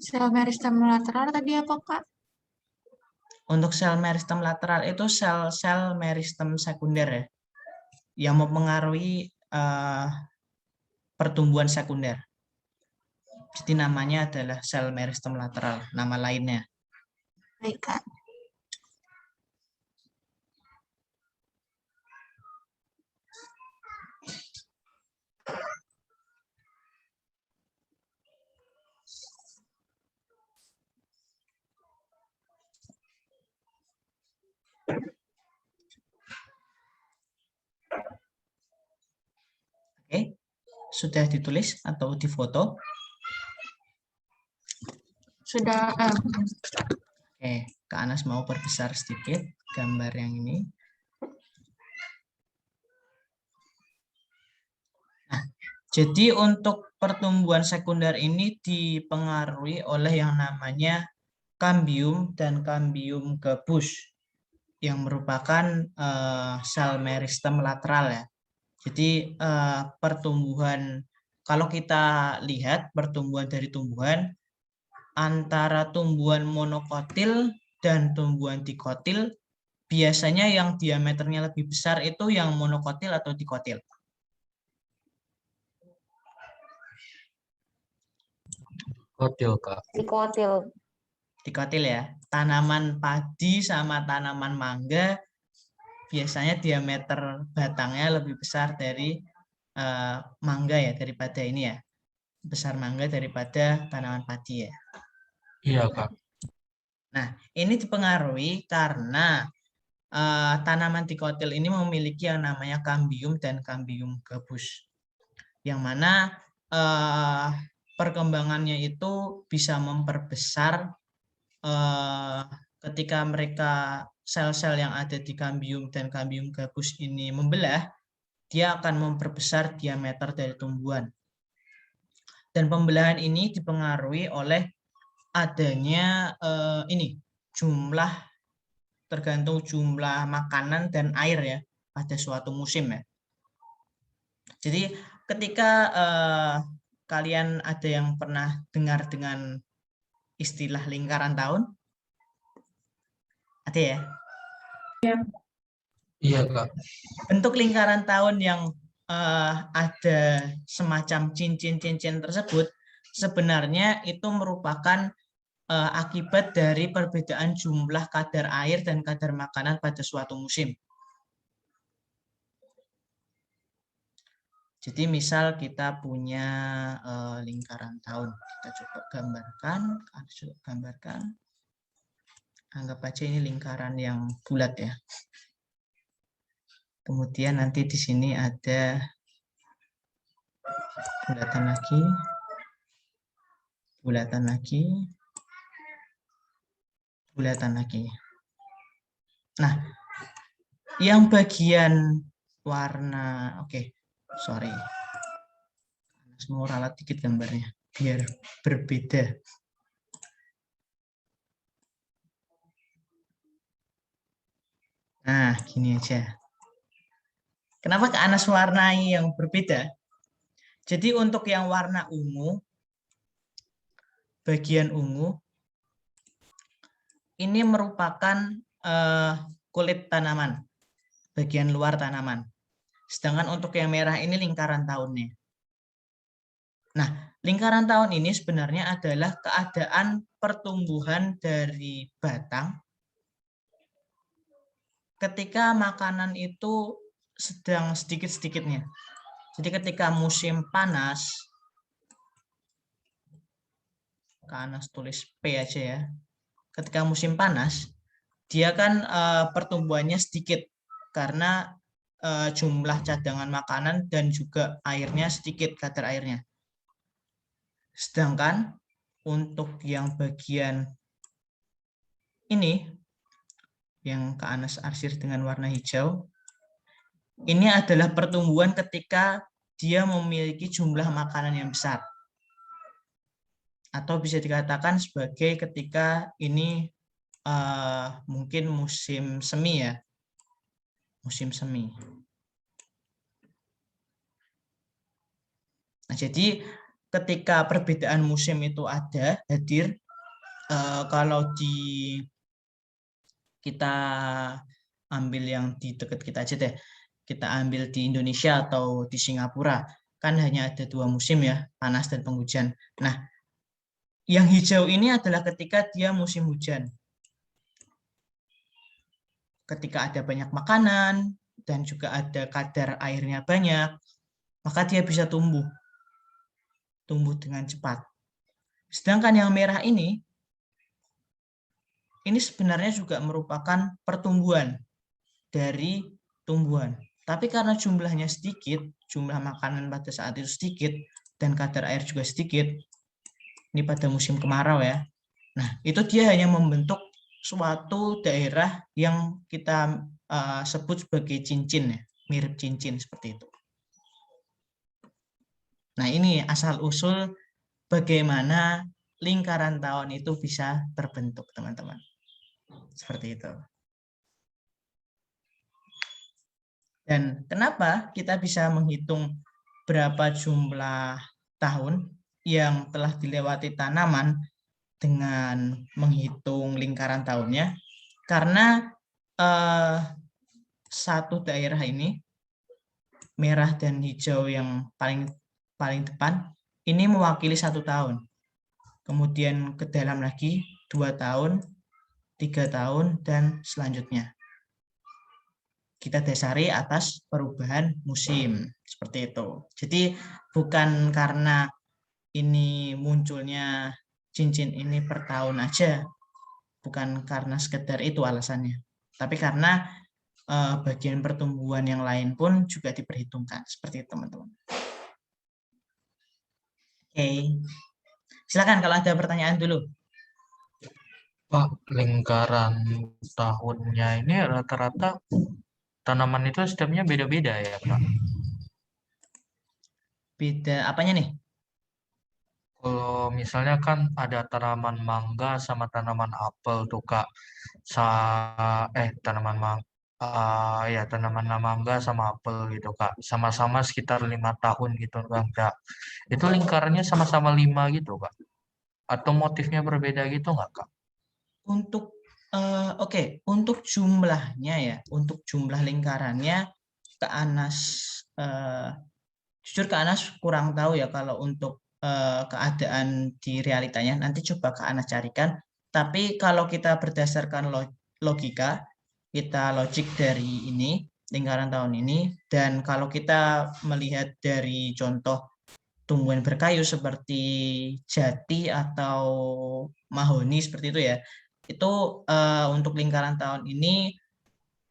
F: Sel meristem lateral tadi apa, Kak?
A: Untuk sel meristem lateral itu sel-sel meristem sekunder ya, yang mempengaruhi pertumbuhan sekunder. Jadi namanya adalah sel meristem lateral, nama lainnya.
F: Baik, Kak.
A: Oke, sudah ditulis atau difoto?
F: Sudah,
A: Oke, Kak Anas mau perbesar sedikit gambar yang ini. Nah, jadi untuk pertumbuhan sekunder ini dipengaruhi oleh yang namanya kambium dan kambium gabus yang merupakan sel meristem lateral ya. Jadi pertumbuhan, kalau kita lihat pertumbuhan dari tumbuhan, antara tumbuhan monokotil dan tumbuhan dikotil, biasanya yang diameternya lebih besar itu yang monokotil atau dikotil.
E: Kotil, Kak.
D: Dikotil.
A: Dikotil ya. Tanaman padi sama tanaman mangga biasanya diameter batangnya lebih besar dari mangga ya, daripada ini ya. Besar mangga daripada tanaman padi ya.
E: Iya, Kak.
A: Nah, ini dipengaruhi karena tanaman dikotil ini memiliki yang namanya kambium dan kambium gabus. Yang mana perkembangannya itu bisa memperbesar ketika mereka sel-sel yang ada di kambium dan kambium gabus ini membelah, dia akan memperbesar diameter dari tumbuhan. Dan pembelahan ini dipengaruhi oleh adanya ini jumlah, tergantung jumlah makanan dan air ya pada suatu musim ya. Jadi ketika kalian ada yang pernah dengar dengan istilah lingkaran tahun? Ada ya?
E: Iya, Kak.
A: Bentuk lingkaran tahun yang ada semacam cincin-cincin tersebut sebenarnya itu merupakan akibat dari perbedaan jumlah kadar air dan kadar makanan pada suatu musim. Jadi misal kita punya lingkaran tahun, kita coba gambarkan. Anggap aja ini lingkaran yang bulat ya. Kemudian nanti di sini ada bulatan lagi, bulatan lagi, bulatan lagi. Nah, yang bagian warna, sorry, mau ralat dikit gambarnya biar berbeda. Nah, gini aja. Kenapa Kak Anas warnai yang berbeda? Jadi untuk yang warna ungu, bagian ungu, ini merupakan kulit tanaman, bagian luar tanaman. Sedangkan untuk yang merah ini lingkaran tahunnya. Nah, lingkaran tahun ini sebenarnya adalah keadaan pertumbuhan dari batang ketika makanan itu sedang sedikit-sedikitnya. Jadi ketika musim panas, Anas tulis P aja ya. Ketika musim panas, dia kan pertumbuhannya sedikit karena jumlah cadangan makanan dan juga airnya sedikit, kadar airnya. Sedangkan untuk yang bagian ini, yang Kak Anas arsir dengan warna hijau, ini adalah pertumbuhan ketika dia memiliki jumlah makanan yang besar. Atau bisa dikatakan sebagai ketika ini mungkin musim semi ya. Musim semi. Nah, jadi ketika perbedaan musim itu ada, hadir, kalau kita ambil yang di dekat kita aja deh, kita ambil di Indonesia atau di Singapura, kan hanya ada 2 musim ya, panas dan penghujan. Nah, yang hijau ini adalah ketika dia musim hujan. Ketika ada banyak makanan dan juga ada kadar airnya banyak, maka dia bisa tumbuh dengan cepat. Sedangkan yang merah ini sebenarnya juga merupakan pertumbuhan dari tumbuhan. Tapi karena jumlahnya sedikit, jumlah makanan pada saat itu sedikit, dan kadar air juga sedikit, ini pada musim kemarau ya. Nah, itu dia hanya membentuk suatu daerah yang kita sebut sebagai cincin ya, mirip cincin seperti itu. Nah, ini asal-usul bagaimana lingkaran tahun itu bisa terbentuk, teman-teman. Seperti itu. Dan kenapa kita bisa menghitung berapa jumlah tahun yang telah dilewati tanaman dengan menghitung lingkaran tahunnya? Karena satu daerah ini, merah dan hijau yang paling depan, ini mewakili 1 tahun. Kemudian ke dalam lagi 2 tahun, 3 tahun, dan selanjutnya. Kita dasari atas perubahan musim. Seperti itu. Jadi bukan karena ini munculnya cincin ini per tahun aja. Bukan karena sekedar itu alasannya. Tapi karena bagian pertumbuhan yang lain pun juga diperhitungkan. Seperti itu, teman-teman. Oke. Silakan kalau ada pertanyaan dulu.
E: Pak, lingkaran tahunnya ini rata-rata tanaman itu setiapnya beda-beda ya, Kak?
A: Beda apanya nih?
E: Kalau misalnya kan ada tanaman mangga sama tanaman apel tuh, Kak. Tanaman mangga sama apel gitu, Kak. Sama-sama sekitar 5 tahun gitu, Kak. Itu lingkarannya sama-sama 5 gitu, Kak. Atau motifnya berbeda gitu nggak, Kak?
A: Untuk untuk jumlahnya ya, untuk jumlah lingkarannya Kak Anas jujur Kak Anas kurang tahu ya kalau untuk keadaan di realitanya. Nanti coba Kak Anas carikan. Tapi kalau kita berdasarkan logika, kita logik dari ini, lingkaran tahun ini, dan kalau kita melihat dari contoh tumbuhan berkayu seperti jati atau mahoni seperti itu ya, itu untuk lingkaran tahun ini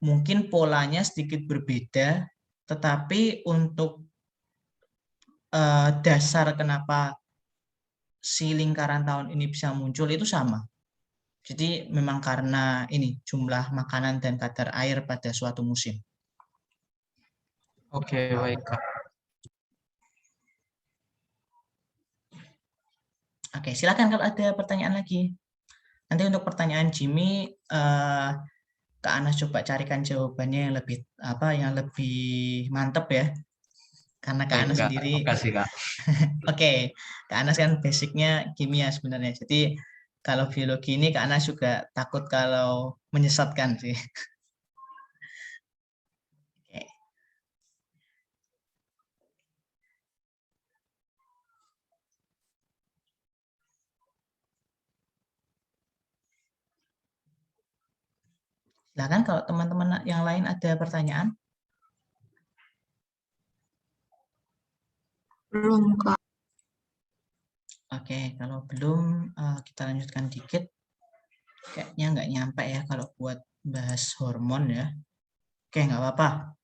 A: mungkin polanya sedikit berbeda, tetapi untuk dasar kenapa si lingkaran tahun ini bisa muncul itu sama. Jadi memang karena ini jumlah makanan dan kadar air pada suatu musim.
E: Oke, baik, Kak.
A: Oke, silakan kalau ada pertanyaan lagi. Nanti untuk pertanyaan Jimmy, Kak Anas coba carikan jawabannya yang lebih mantep ya. Karena Kak
E: Baik,
A: Anas
E: Kak.
A: sendiri,
E: Makasih, Kak.
A: oke, Kak Anas kan basicnya kimia sebenarnya. Jadi kalau biologi ini Kak Anas juga takut kalau menyesatkan sih. Oke. Silakan kalau teman-teman yang lain ada pertanyaan.
F: Belum, Kak.
A: Oke, kalau belum kita lanjutkan dikit. Kayaknya nggak nyampe ya kalau buat bahas hormon ya. Oke, nggak apa-apa.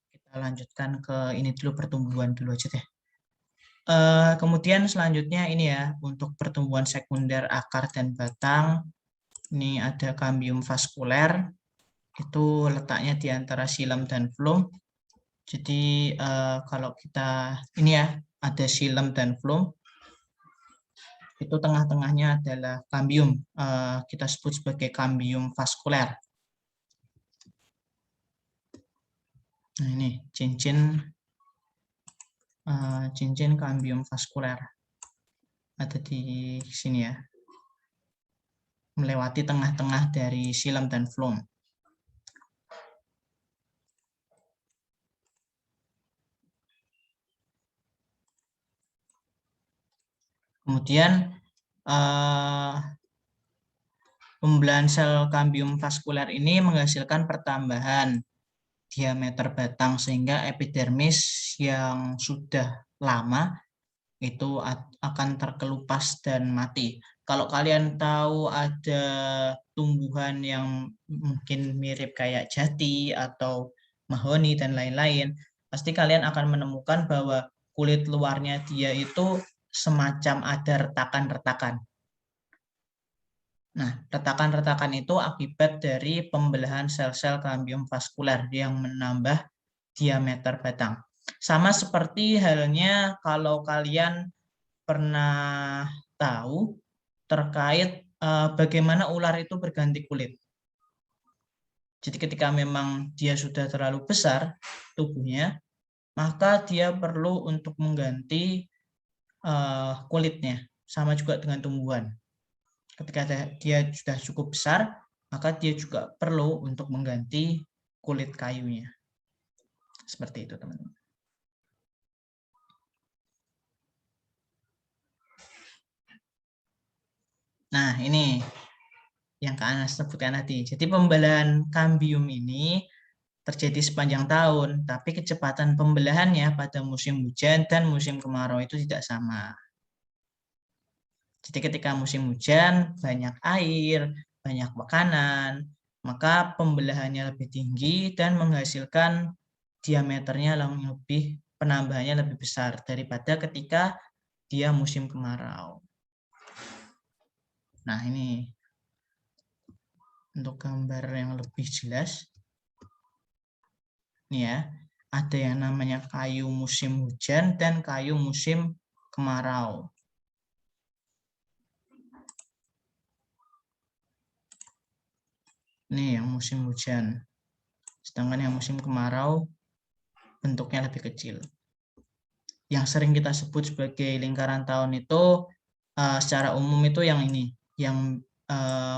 A: Kita lanjutkan ke ini dulu, pertumbuhan dulu aja deh. Kemudian selanjutnya ini ya, untuk pertumbuhan sekunder akar dan batang. Ini ada kambium vaskuler, itu letaknya di antara xilem dan flum. Jadi kalau kita ini ya, ada xilem dan flum, itu tengah-tengahnya adalah kambium, kita sebut sebagai kambium vaskuler. Nah ini cincin kambium vaskuler ada di sini ya, melewati tengah-tengah dari xilem dan flum. Kemudian pembelahan sel kambium vaskuler ini menghasilkan pertambahan diameter batang sehingga epidermis yang sudah lama itu akan terkelupas dan mati. Kalau kalian tahu ada tumbuhan yang mungkin mirip kayak jati atau mahoni dan lain-lain, pasti kalian akan menemukan bahwa kulit luarnya dia itu semacam ada retakan-retakan. Nah, retakan-retakan itu akibat dari pembelahan sel-sel kambium vaskuler yang menambah diameter batang. Sama seperti halnya kalau kalian pernah tahu terkait bagaimana ular itu berganti kulit. Jadi ketika memang dia sudah terlalu besar tubuhnya, maka dia perlu untuk mengganti kulitnya. Sama juga dengan tumbuhan. Ketika dia sudah cukup besar, maka dia juga perlu untuk mengganti kulit kayunya. Seperti itu, teman-teman. Nah, ini yang Kak Anas sebutkan tadi. Jadi pembelahan kambium ini terjadi sepanjang tahun, tapi kecepatan pembelahannya pada musim hujan dan musim kemarau itu tidak sama. Jadi ketika musim hujan, banyak air, banyak makanan, maka pembelahannya lebih tinggi dan menghasilkan diameternya lebih, penambahannya lebih besar daripada ketika dia musim kemarau. Nah, ini untuk gambar yang lebih jelas. Ini ya, ada yang namanya kayu musim hujan dan kayu musim kemarau. Ini yang musim hujan. Sedangkan yang musim kemarau bentuknya lebih kecil. Yang sering kita sebut sebagai lingkaran tahun itu secara umum itu yang ini, yang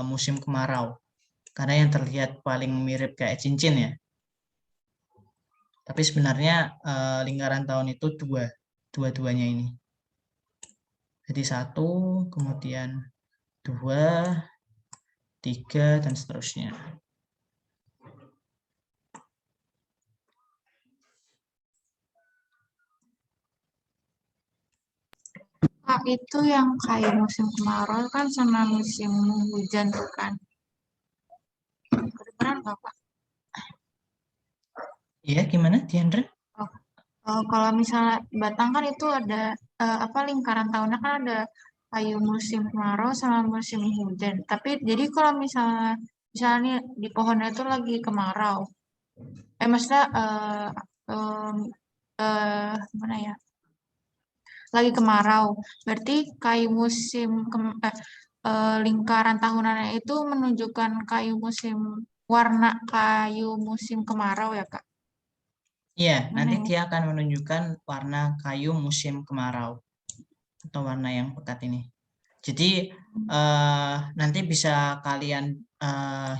A: musim kemarau. Karena yang terlihat paling mirip kayak cincin ya. Tapi sebenarnya lingkaran tahun itu dua-duanya ini. Jadi 1, kemudian 2, 3, dan seterusnya.
F: Kak, itu yang kayak musim kemarau kan sama musim hujan tuh kan. Kedengeran nggak, Kak?
A: Iya, gimana, Diandra?
F: Kalau misalnya batang kan itu ada lingkaran tahunnya kan ada kayu musim kemarau sama musim hujan. Tapi jadi kalau misalnya di pohonnya itu lagi kemarau, maksudnya gimana ya? Lagi kemarau, berarti kayu musim lingkaran tahunannya itu menunjukkan warna kayu musim kemarau ya, Kak?
A: Iya,
F: Mana
A: nanti
F: ya?
A: dia akan menunjukkan warna kayu musim kemarau atau warna yang pekat ini. Jadi nanti bisa kalian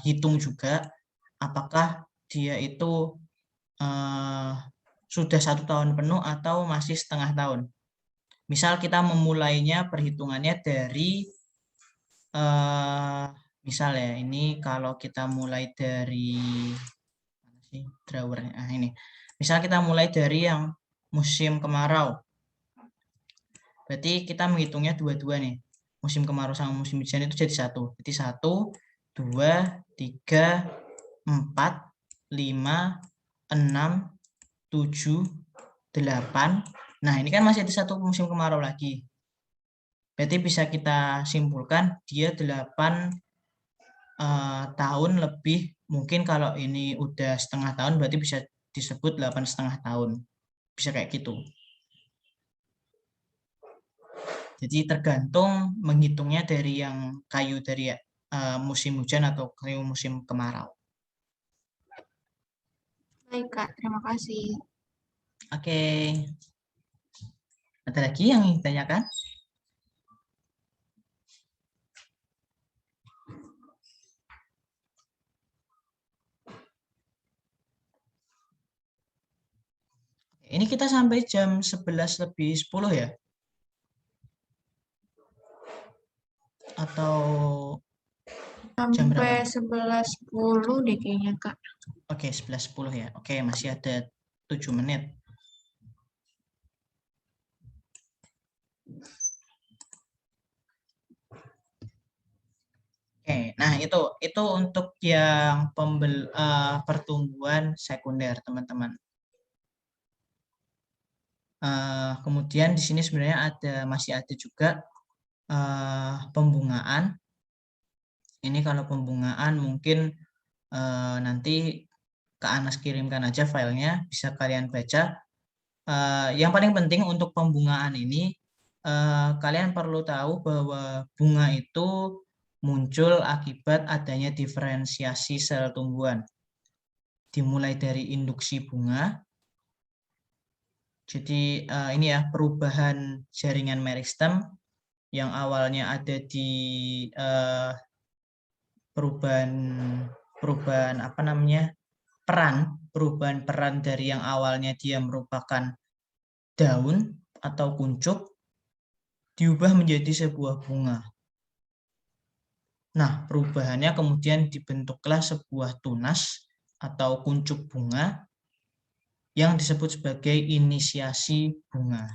A: hitung juga apakah dia itu sudah 1 tahun penuh atau masih setengah tahun. Misal kita memulainya perhitungannya dari misal ya, ini kalau kita mulai dari drawernya, ini. Misal kita mulai dari yang musim kemarau. Berarti kita menghitungnya dua-dua nih. Musim kemarau sama musim hujan itu jadi satu. Jadi 1, 2, 3, 4, 5, 6, 7, 8. Nah, ini kan masih ada satu musim kemarau lagi. Berarti bisa kita simpulkan dia 8 tahun lebih. Mungkin kalau ini udah setengah tahun berarti bisa disebut 8,5 tahun. Bisa kayak gitu. Jadi tergantung menghitungnya dari yang kayu dari musim hujan atau kayu musim kemarau.
F: Baik, Kak. Terima kasih.
A: Oke. Ada lagi yang ingin ditanyakan? Ini kita sampai jam 11 lebih 10 ya? Atau jam berapa?
F: Sampai 11.10 deh kayaknya, Kak.
A: Oke, 11.10 ya. Oke, masih ada 7 menit. Oke, nah itu untuk yang pertumbuhan sekunder, teman-teman. Kemudian di sini sebenarnya masih ada juga pembungaan. Ini kalau pembungaan mungkin nanti ke Anas kirimkan aja filenya, bisa kalian baca. Yang paling penting untuk pembungaan ini, kalian perlu tahu bahwa bunga itu muncul akibat adanya diferensiasi sel tumbuhan. Dimulai dari induksi bunga. Jadi ini ya perubahan jaringan meristem yang awalnya ada di perubahan apa namanya perubahan peran dari yang awalnya dia merupakan daun atau kuncup diubah menjadi sebuah bunga. Nah, perubahannya kemudian dibentuklah sebuah tunas atau kuncup bunga yang disebut sebagai inisiasi bunga.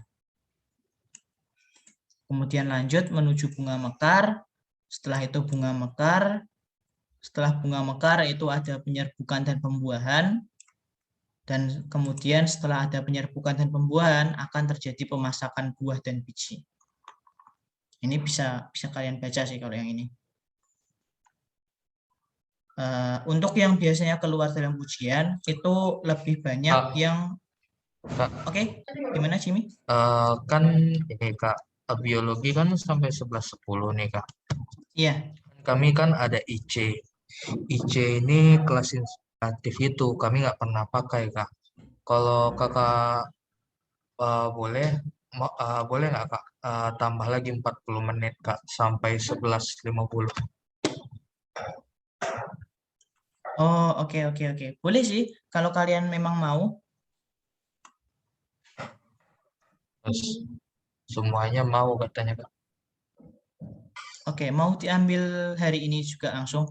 A: Kemudian lanjut menuju bunga mekar. Setelah itu bunga mekar. Setelah bunga mekar itu ada penyerbukan dan pembuahan. Dan kemudian setelah ada penyerbukan dan pembuahan akan terjadi pemasakan buah dan biji. Ini bisa kalian baca sih kalau yang ini. Untuk yang biasanya keluar dalam ujian itu lebih banyak yang Oke, gimana Jimmy?
E: Kan ini Kak, biologi kan sampai 11.10 nih Kak.
A: Iya.
E: Kami kan ada IC. IC ini kelas inspiratif itu kami nggak pernah pakai Kak. Kalau Kakak boleh nggak Kak tambah lagi 40 menit Kak sampai 11.50.
A: Oh, oke. Boleh sih kalau kalian memang mau.
E: Terus semuanya mau katanya Kak.
A: Oke, mau diambil hari ini juga langsung?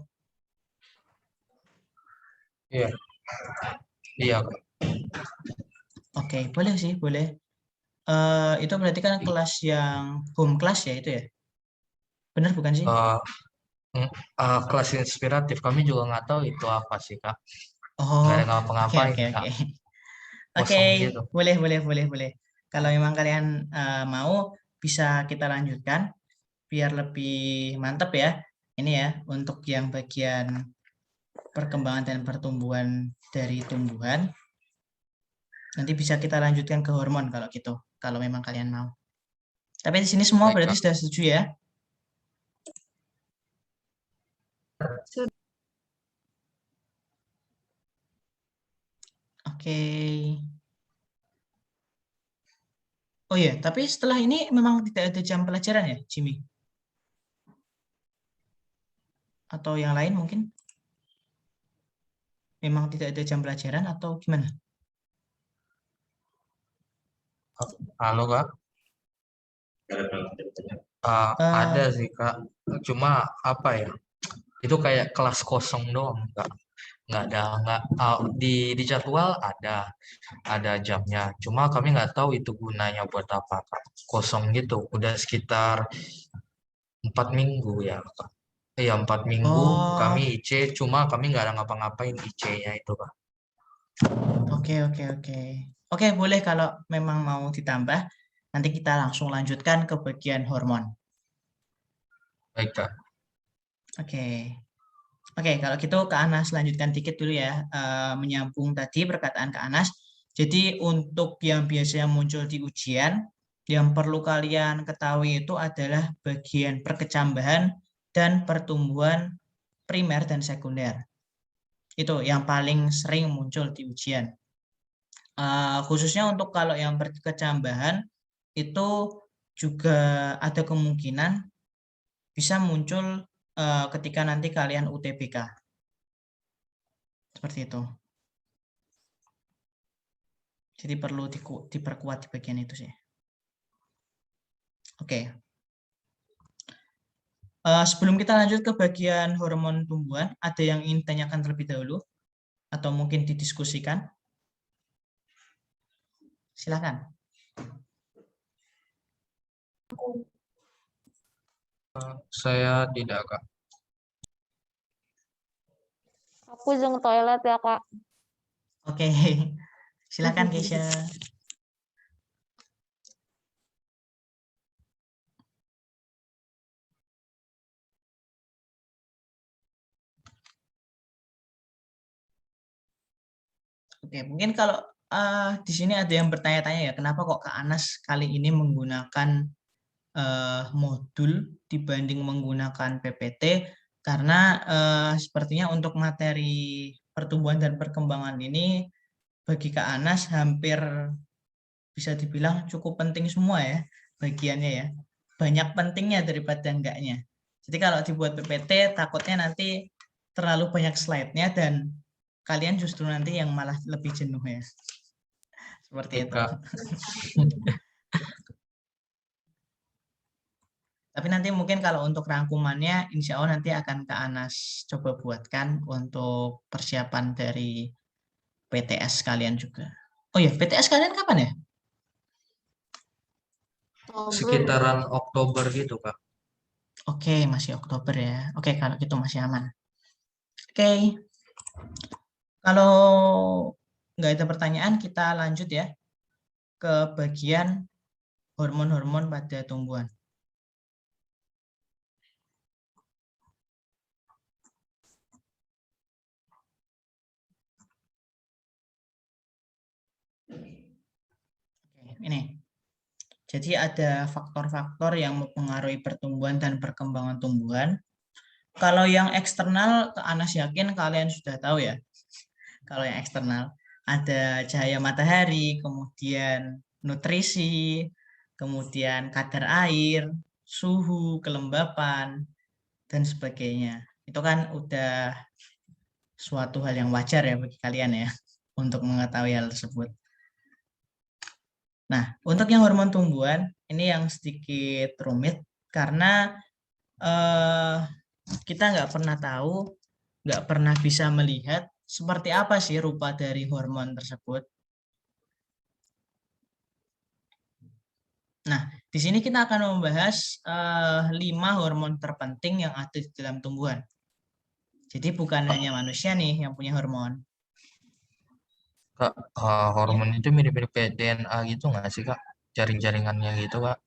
E: Iya. Iya Kak.
A: Oke, boleh sih, boleh. Itu berarti kan kelas yang home class ya itu ya? Benar bukan sih?
E: Kelas inspiratif kami juga nggak tahu itu apa sih Kak. Nggak
A: Oh,
E: ada ngapa-ngapain
A: oke.
E: Kak.
A: Oke,
E: Kosong gitu.
A: boleh. Kalau memang kalian mau, bisa kita lanjutkan biar lebih mantap ya. Ini ya untuk yang bagian perkembangan dan pertumbuhan dari tumbuhan. Nanti bisa kita lanjutkan ke hormon kalau gitu, kalau memang kalian mau. Tapi di sini semua
E: Baik,
A: berarti
E: Kak.
A: sudah setuju ya? Oke. Oh iya, tapi setelah ini memang tidak ada jam pelajaran ya, Jimmy? Atau yang lain mungkin? Memang tidak ada jam pelajaran atau gimana?
E: Halo Kak. Ada sih Kak. Cuma apa ya? Itu kayak kelas kosong doang Kak. di jadwal ada jamnya. Cuma kami nggak tahu itu gunanya buat apa, Kak. Kosong gitu. Udah sekitar 4 minggu ya, Kak. Iya, 4 minggu
A: Oh,
E: kami IC, cuma kami nggak ada ngapa-ngapain IC-nya itu, Kak.
A: oke, oke, oke. Oke, boleh kalau memang mau ditambah. Nanti kita langsung lanjutkan ke bagian hormon.
E: Baik, Kak.
A: Oke. Oke, kalau gitu Kak Anas lanjutkan dikit dulu ya, menyambung tadi perkataan Kak Anas. Jadi untuk yang biasanya muncul di ujian, yang perlu kalian ketahui itu adalah bagian perkecambahan dan pertumbuhan primer dan sekunder. Itu yang paling sering muncul di ujian. Khususnya untuk kalau yang perkecambahan itu juga ada kemungkinan bisa muncul ketika nanti kalian UTBK. Seperti itu. Jadi perlu diperkuat di bagian itu sih. Oke. Sebelum kita lanjut ke bagian hormon tumbuhan, ada yang ingin ditanyakan terlebih dahulu? Atau mungkin didiskusikan? Silakan.
E: Saya tidak, Kak.
D: Aku jeung toilet ya, Kak.
A: Oke. Silakan Keisha. Oke, mungkin kalau di sini ada yang bertanya-tanya ya, kenapa kok Kak Anas kali ini menggunakan modul dibanding menggunakan PPT? Karena sepertinya untuk materi pertumbuhan dan perkembangan ini bagi Kak Anas hampir bisa dibilang cukup penting semua ya bagiannya ya. Banyak pentingnya daripada enggaknya. Jadi kalau dibuat PPT takutnya nanti terlalu banyak slide-nya dan kalian justru nanti yang malah lebih jenuh ya. Seperti
E: Baik,
A: itu.
E: Kak.
A: Tapi nanti mungkin kalau untuk rangkumannya insya Allah nanti akan Kak Anas coba buatkan untuk persiapan dari PTS kalian juga. Oh ya, PTS kalian kapan ya?
E: Sekitaran Oktober gitu, Kak.
A: Oke, masih Oktober ya. Oke, kalau gitu masih aman. Oke, kalau nggak ada pertanyaan, kita lanjut ya ke bagian hormon-hormon pada tumbuhan. Oke, ini. Jadi ada faktor-faktor yang mempengaruhi pertumbuhan dan perkembangan tumbuhan. Kalau yang eksternal, Anas yakin kalian sudah tahu ya. Kalau yang eksternal, ada cahaya matahari, kemudian nutrisi, kemudian kadar air, suhu, kelembapan, dan sebagainya. Itu kan udah suatu hal yang wajar ya bagi kalian ya, untuk mengetahui hal tersebut. Nah, untuk yang hormon tumbuhan, ini yang sedikit rumit, karena kita nggak pernah tahu, nggak pernah bisa melihat seperti apa sih rupa dari hormon tersebut. Nah, di sini kita akan membahas 5 hormon terpenting yang ada di dalam tumbuhan. Jadi bukan hanya manusia nih yang punya hormon.
E: Kak, hormon itu mirip-mirip kayak DNA gitu nggak sih, Kak? Jaring-jaringannya gitu, Kak.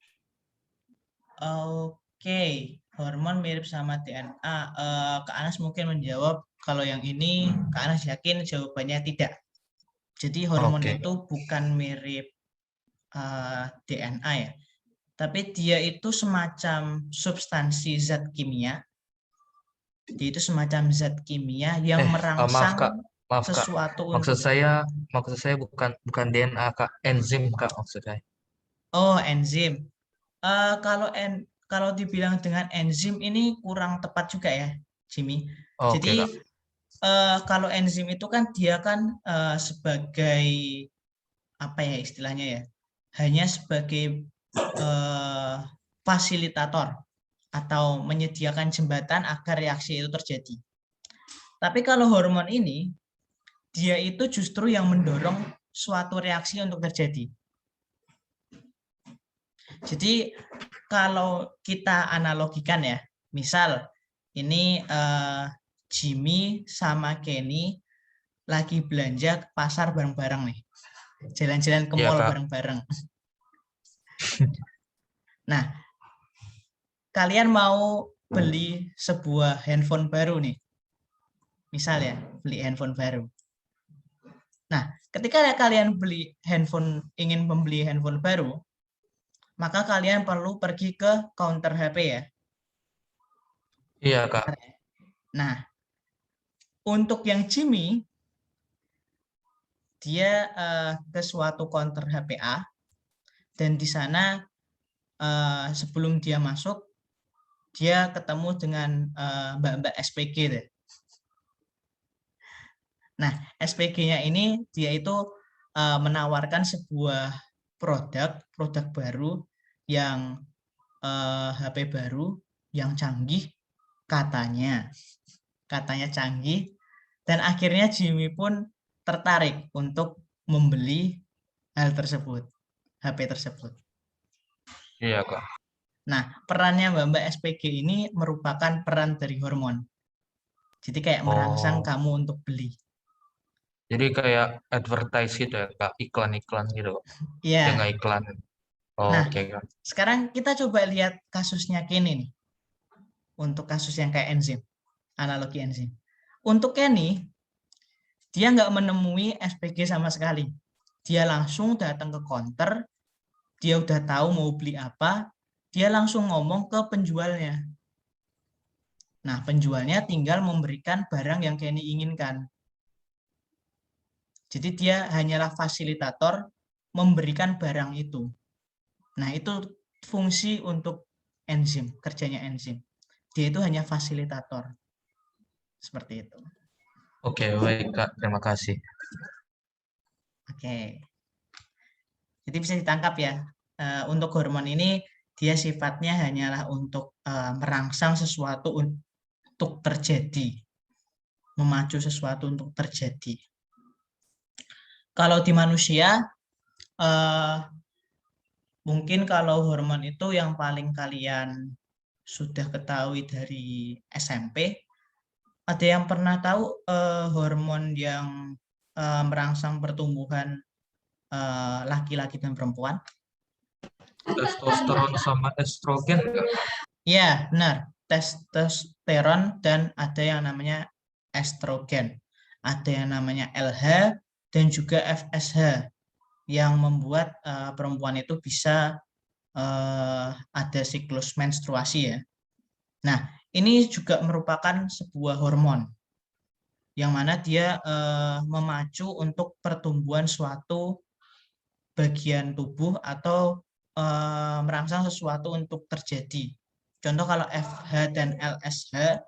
A: Oke, hormon mirip sama DNA. Kak Anas mungkin menjawab kalau yang ini Kak Anas yakin jawabannya tidak. Jadi hormon
E: Oke.
A: itu bukan mirip DNA ya, tapi dia itu semacam substansi zat kimia. Dia itu semacam zat kimia yang
E: Maaf,
A: merangsang
E: Kak. Maaf, Kak.
A: sesuatu
E: Maksud
A: untuk
E: saya bukan DNA, Kak. Enzim, Kak, maksud saya.
A: enzim. Kalau dibilang dengan enzim ini kurang tepat juga ya, Jimmy.
E: Oke,
A: Jadi
E: Kak.
A: kalau enzim itu kan dia kan sebagai apa ya istilahnya ya, hanya sebagai fasilitator atau menyediakan jembatan agar reaksi itu terjadi. Tapi kalau hormon ini, dia itu justru yang mendorong suatu reaksi untuk terjadi. Jadi kalau kita analogikan ya, misal ini Jimmy sama Kenny lagi belanja ke pasar bareng-bareng nih. Jalan-jalan ke
E: Iya,
A: mall
E: Kak.
A: bareng-bareng. Nah, kalian mau beli sebuah handphone baru nih. Misal ya, beli handphone baru. Nah, ketika kalian ingin membeli handphone baru, maka kalian perlu pergi ke counter HP ya.
E: Iya, Kak.
A: Nah, untuk yang Jimmy, dia ke suatu counter HPA, dan di sana sebelum dia masuk, dia ketemu dengan mbak-mbak SPG deh. Nah, SPG-nya ini dia itu menawarkan sebuah produk baru yang HP baru yang canggih, katanya canggih, dan akhirnya Jimmy pun tertarik untuk membeli hal tersebut, HP tersebut.
E: Iya, Kak.
A: Nah, perannya mbak-mbak SPG ini merupakan peran dari hormon. Jadi kayak merangsang
E: Oh,
A: kamu untuk beli.
E: jadi kayak advertise gitu ya, Kak, iklan-iklan gitu.
A: Iya.
E: Ya nggak iklan.
A: Nah,
E: Oke, Kak.
A: sekarang kita coba lihat kasusnya Kenny nih. Untuk kasus yang kayak enzim, analogi enzim. Untuk Kenny, dia nggak menemui SPG sama sekali. Dia langsung datang ke counter, dia udah tahu mau beli apa, dia langsung ngomong ke penjualnya. Nah, penjualnya tinggal memberikan barang yang Kenny inginkan. Jadi dia hanyalah fasilitator memberikan barang itu. Nah, itu fungsi untuk enzim, kerjanya enzim. Dia itu hanya fasilitator. Seperti itu.
E: Oke, baik, Kak. Terima kasih.
A: Oke. Jadi bisa ditangkap ya. Untuk hormon ini dia sifatnya hanyalah untuk merangsang sesuatu untuk terjadi. Memacu sesuatu untuk terjadi. Kalau di manusia, mungkin kalau hormon itu yang paling kalian sudah ketahui dari SMP, ada yang pernah tahu hormon yang merangsang pertumbuhan laki-laki dan perempuan?
E: Testosteron sama estrogen, Kak?
A: Ya, benar. Testosteron dan ada yang namanya estrogen. Ada yang namanya LH dan juga FSH yang membuat perempuan itu bisa ada siklus menstruasi ya. Nah, ini juga merupakan sebuah hormon yang mana dia memacu untuk pertumbuhan suatu bagian tubuh atau merangsang sesuatu untuk terjadi. Contoh kalau FH dan LSH,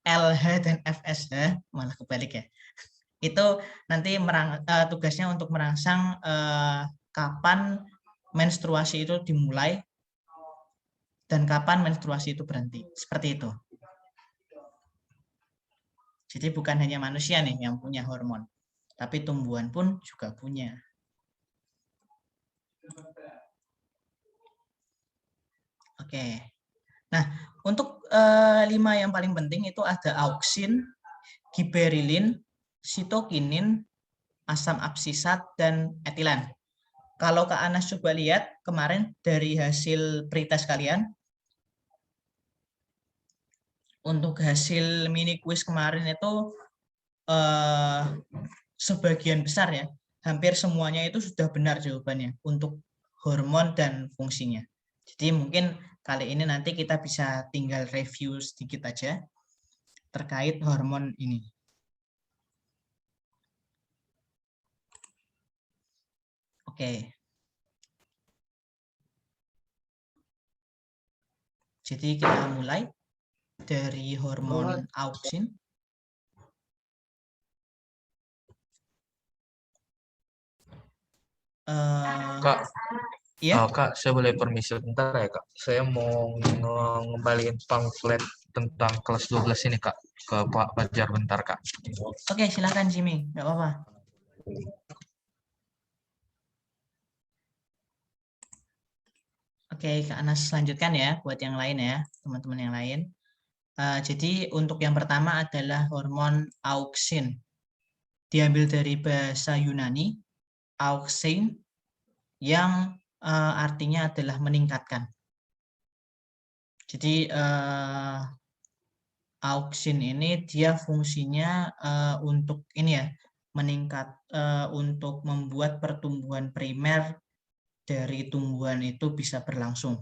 A: LH dan FSH, malah kebalik ya. Itu nanti tugasnya untuk merangsang kapan menstruasi itu dimulai dan kapan menstruasi itu berhenti. Seperti itu. Jadi bukan hanya manusia nih yang punya hormon, tapi tumbuhan pun juga punya. Oke. Nah, untuk 5 yang paling penting itu ada auksin, giberilin, sitokinin, asam absisat, dan etilen. Kalau Kak Anas coba lihat kemarin dari hasil pretest kalian, untuk hasil mini quiz kemarin itu sebagian besar ya, hampir semuanya itu sudah benar jawabannya untuk hormon dan fungsinya. Jadi mungkin kali ini nanti kita bisa tinggal review sedikit aja terkait hormon ini. Oke. Jadi kita mulai dari hormon auksin.
E: Kak,
A: Ya.
E: Kak, saya boleh permisi sebentar ya, Kak? Saya mau ngembaliin pamflet tentang kelas 12 ini, Kak. ke Pak Fajar bentar, Kak.
A: Oke, silakan Jimmy, nggak apa-apa. Oke, Kak Anas lanjutkan ya buat yang lain ya, teman-teman yang lain. Jadi untuk yang pertama adalah hormon auksin. Diambil dari bahasa Yunani, auksin, yang artinya adalah meningkatkan. Jadi auksin ini dia fungsinya untuk ini ya, untuk membuat pertumbuhan primer dari tumbuhan itu bisa berlangsung.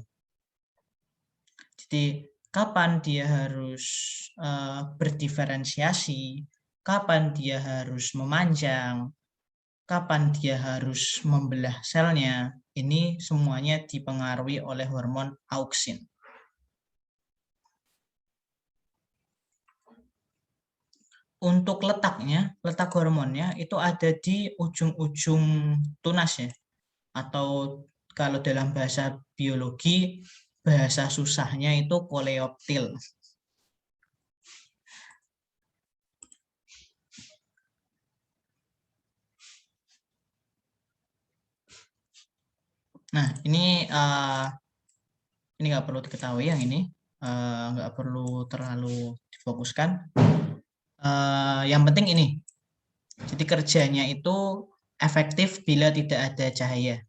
A: Jadi kapan dia harus berdiferensiasi, kapan dia harus memanjang, kapan dia harus membelah selnya, ini semuanya dipengaruhi oleh hormon auksin. Untuk letak hormonnya itu ada di ujung-ujung tunas ya, atau kalau dalam bahasa biologi, bahasa susahnya itu koleoptil. Nah, ini nggak perlu diketahui yang ini, nggak perlu terlalu difokuskan. Yang penting ini, jadi kerjanya itu efektif bila tidak ada cahaya.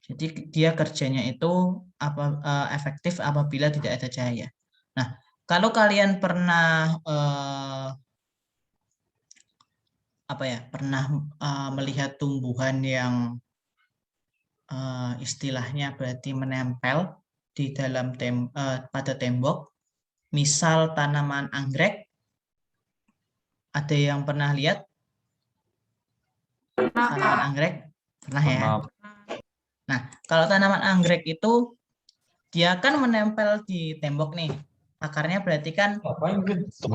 A: Jadi dia kerjanya itu efektif apabila tidak ada cahaya. Nah, kalau kalian pernah melihat tumbuhan yang istilahnya berarti menempel di dalam pada tembok, misal tanaman anggrek, ada yang pernah lihat tanaman anggrek? Pernah ya? Nah, kalau tanaman anggrek itu dia kan menempel di tembok nih, akarnya berarti kan ke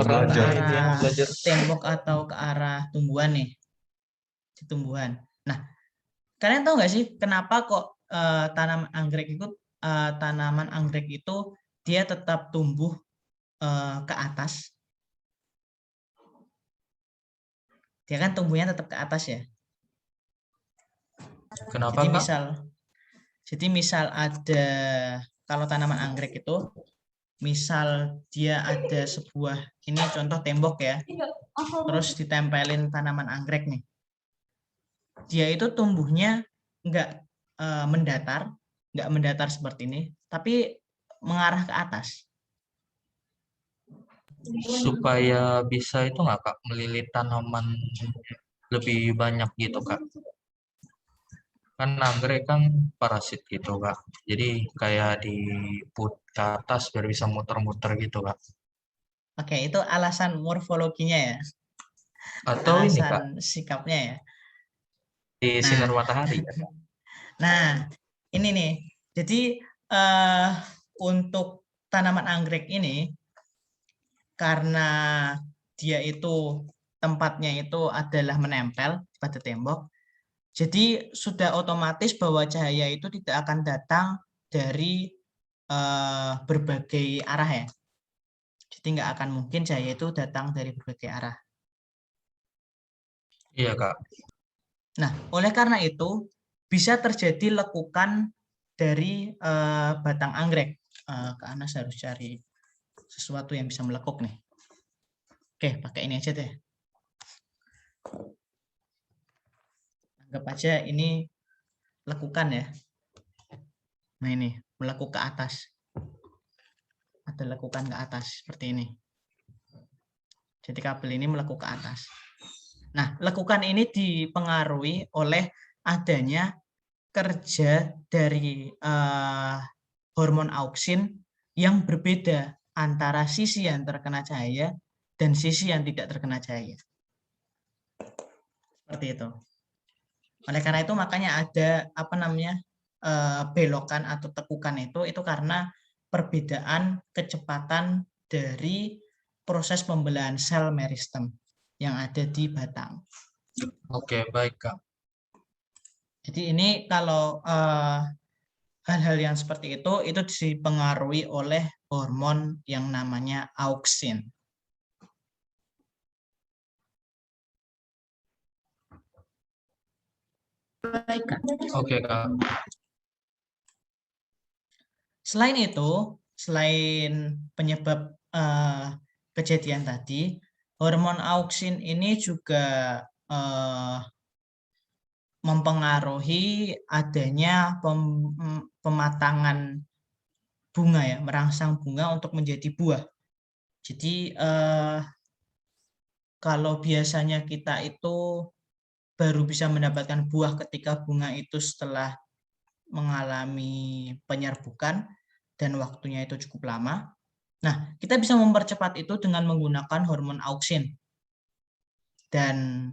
A: arah tembok atau ke arah tumbuhan nih, di tumbuhan. Nah, kalian tahu nggak sih kenapa kok tanaman anggrek itu dia tetap tumbuh ke atas? Dia kan tumbuhnya tetap ke atas ya.
E: Kenapa, Kak?
A: Jadi misal ada, kalau tanaman anggrek itu, misal dia ada sebuah, ini contoh tembok ya, terus ditempelin tanaman anggrek nih. Dia itu tumbuhnya nggak mendatar seperti ini, tapi mengarah ke atas.
E: Supaya bisa itu nggak, Kak, melilit tanaman lebih banyak gitu, Kak? Kan anggrek kan parasit gitu, Kak. Jadi kayak diput ke atas biar bisa muter-muter gitu, Kak.
A: Oke, itu alasan morfologinya ya,
E: Atau ini, Kak,
A: alasan sikapnya ya.
E: di
A: Nah.
E: sinar matahari. Ya, Kak?
A: Nah, ini nih. Jadi untuk tanaman anggrek ini, karena dia itu tempatnya itu adalah menempel pada tembok, jadi sudah otomatis bahwa cahaya itu tidak akan datang dari berbagai arah ya. Jadi nggak akan mungkin cahaya itu datang dari berbagai arah.
E: Iya, Kak.
A: Nah, oleh karena itu bisa terjadi lekukan dari batang anggrek. Kak Anas harus cari sesuatu yang bisa melekuk nih. Oke, pakai ini aja deh. Anggap aja ini lekukan ya. Nah ini, melekuk ke atas. Ada lekukan ke atas, seperti ini. Jadi kabel ini melekuk ke atas. Nah, lekukan ini dipengaruhi oleh adanya kerja dari hormon auksin yang berbeda antara sisi yang terkena cahaya dan sisi yang tidak terkena cahaya. Seperti itu. Oleh karena itu makanya ada belokan atau tekukan itu karena perbedaan kecepatan dari proses pembelahan sel meristem yang ada di batang.
E: Oke, baik, Kak.
A: Jadi ini kalau hal-hal yang seperti itu dipengaruhi oleh hormon yang namanya auksin. Baik, Kak.
E: Oke, Kak.
A: Selain itu, selain penyebab kejadian tadi, hormon auksin ini juga mempengaruhi adanya pematangan bunga ya, merangsang bunga untuk menjadi buah. Jadi kalau biasanya kita itu baru bisa mendapatkan buah ketika bunga itu setelah mengalami penyerbukan dan waktunya itu cukup lama. Nah, kita bisa mempercepat itu dengan menggunakan hormon auksin. Dan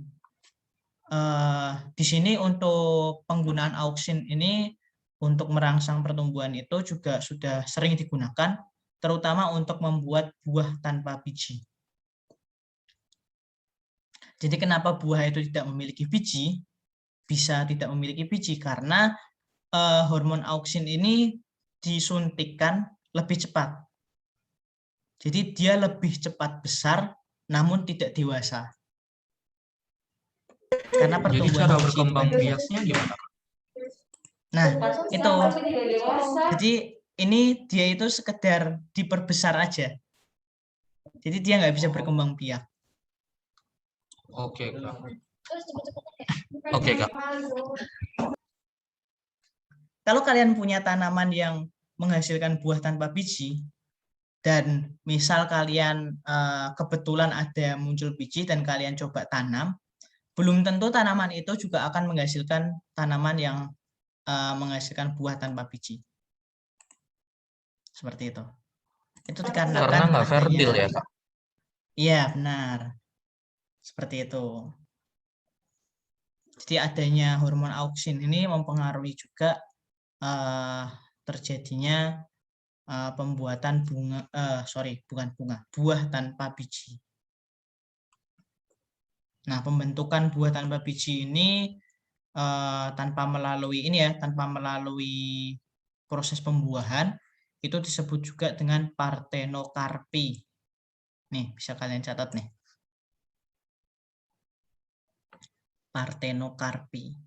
A: di sini untuk penggunaan auksin ini untuk merangsang pertumbuhan itu juga sudah sering digunakan, terutama untuk membuat buah tanpa biji. Jadi kenapa buah itu tidak memiliki biji? Bisa tidak memiliki biji karena hormon auksin ini disuntikkan lebih cepat. Jadi dia lebih cepat besar namun tidak dewasa. Karena
E: Jadi
A: pertumbuhan
E: cara
A: biji
E: berkembang
A: itu
E: biaknya gimana?
A: Nah, itu. Jadi ini dia itu sekedar diperbesar aja. Jadi dia nggak bisa berkembang biak.
E: Oke, Kak. Oke, Kak.
A: Kalau kalian punya tanaman yang menghasilkan buah tanpa biji, dan misal kalian kebetulan ada muncul biji dan kalian coba tanam, belum tentu tanaman itu juga akan menghasilkan tanaman yang menghasilkan buah tanpa biji. Seperti itu. Itu dikarenakan
E: Karena nggak fertil ya, Kak?
A: Iya, benar. Seperti itu. Jadi adanya hormon auksin ini mempengaruhi juga terjadinya pembuatan buah tanpa biji. Nah, pembentukan buah tanpa biji ini tanpa melalui proses pembuahan itu disebut juga dengan partenokarpi. Nih, bisa kalian catat nih. Partenokarpi.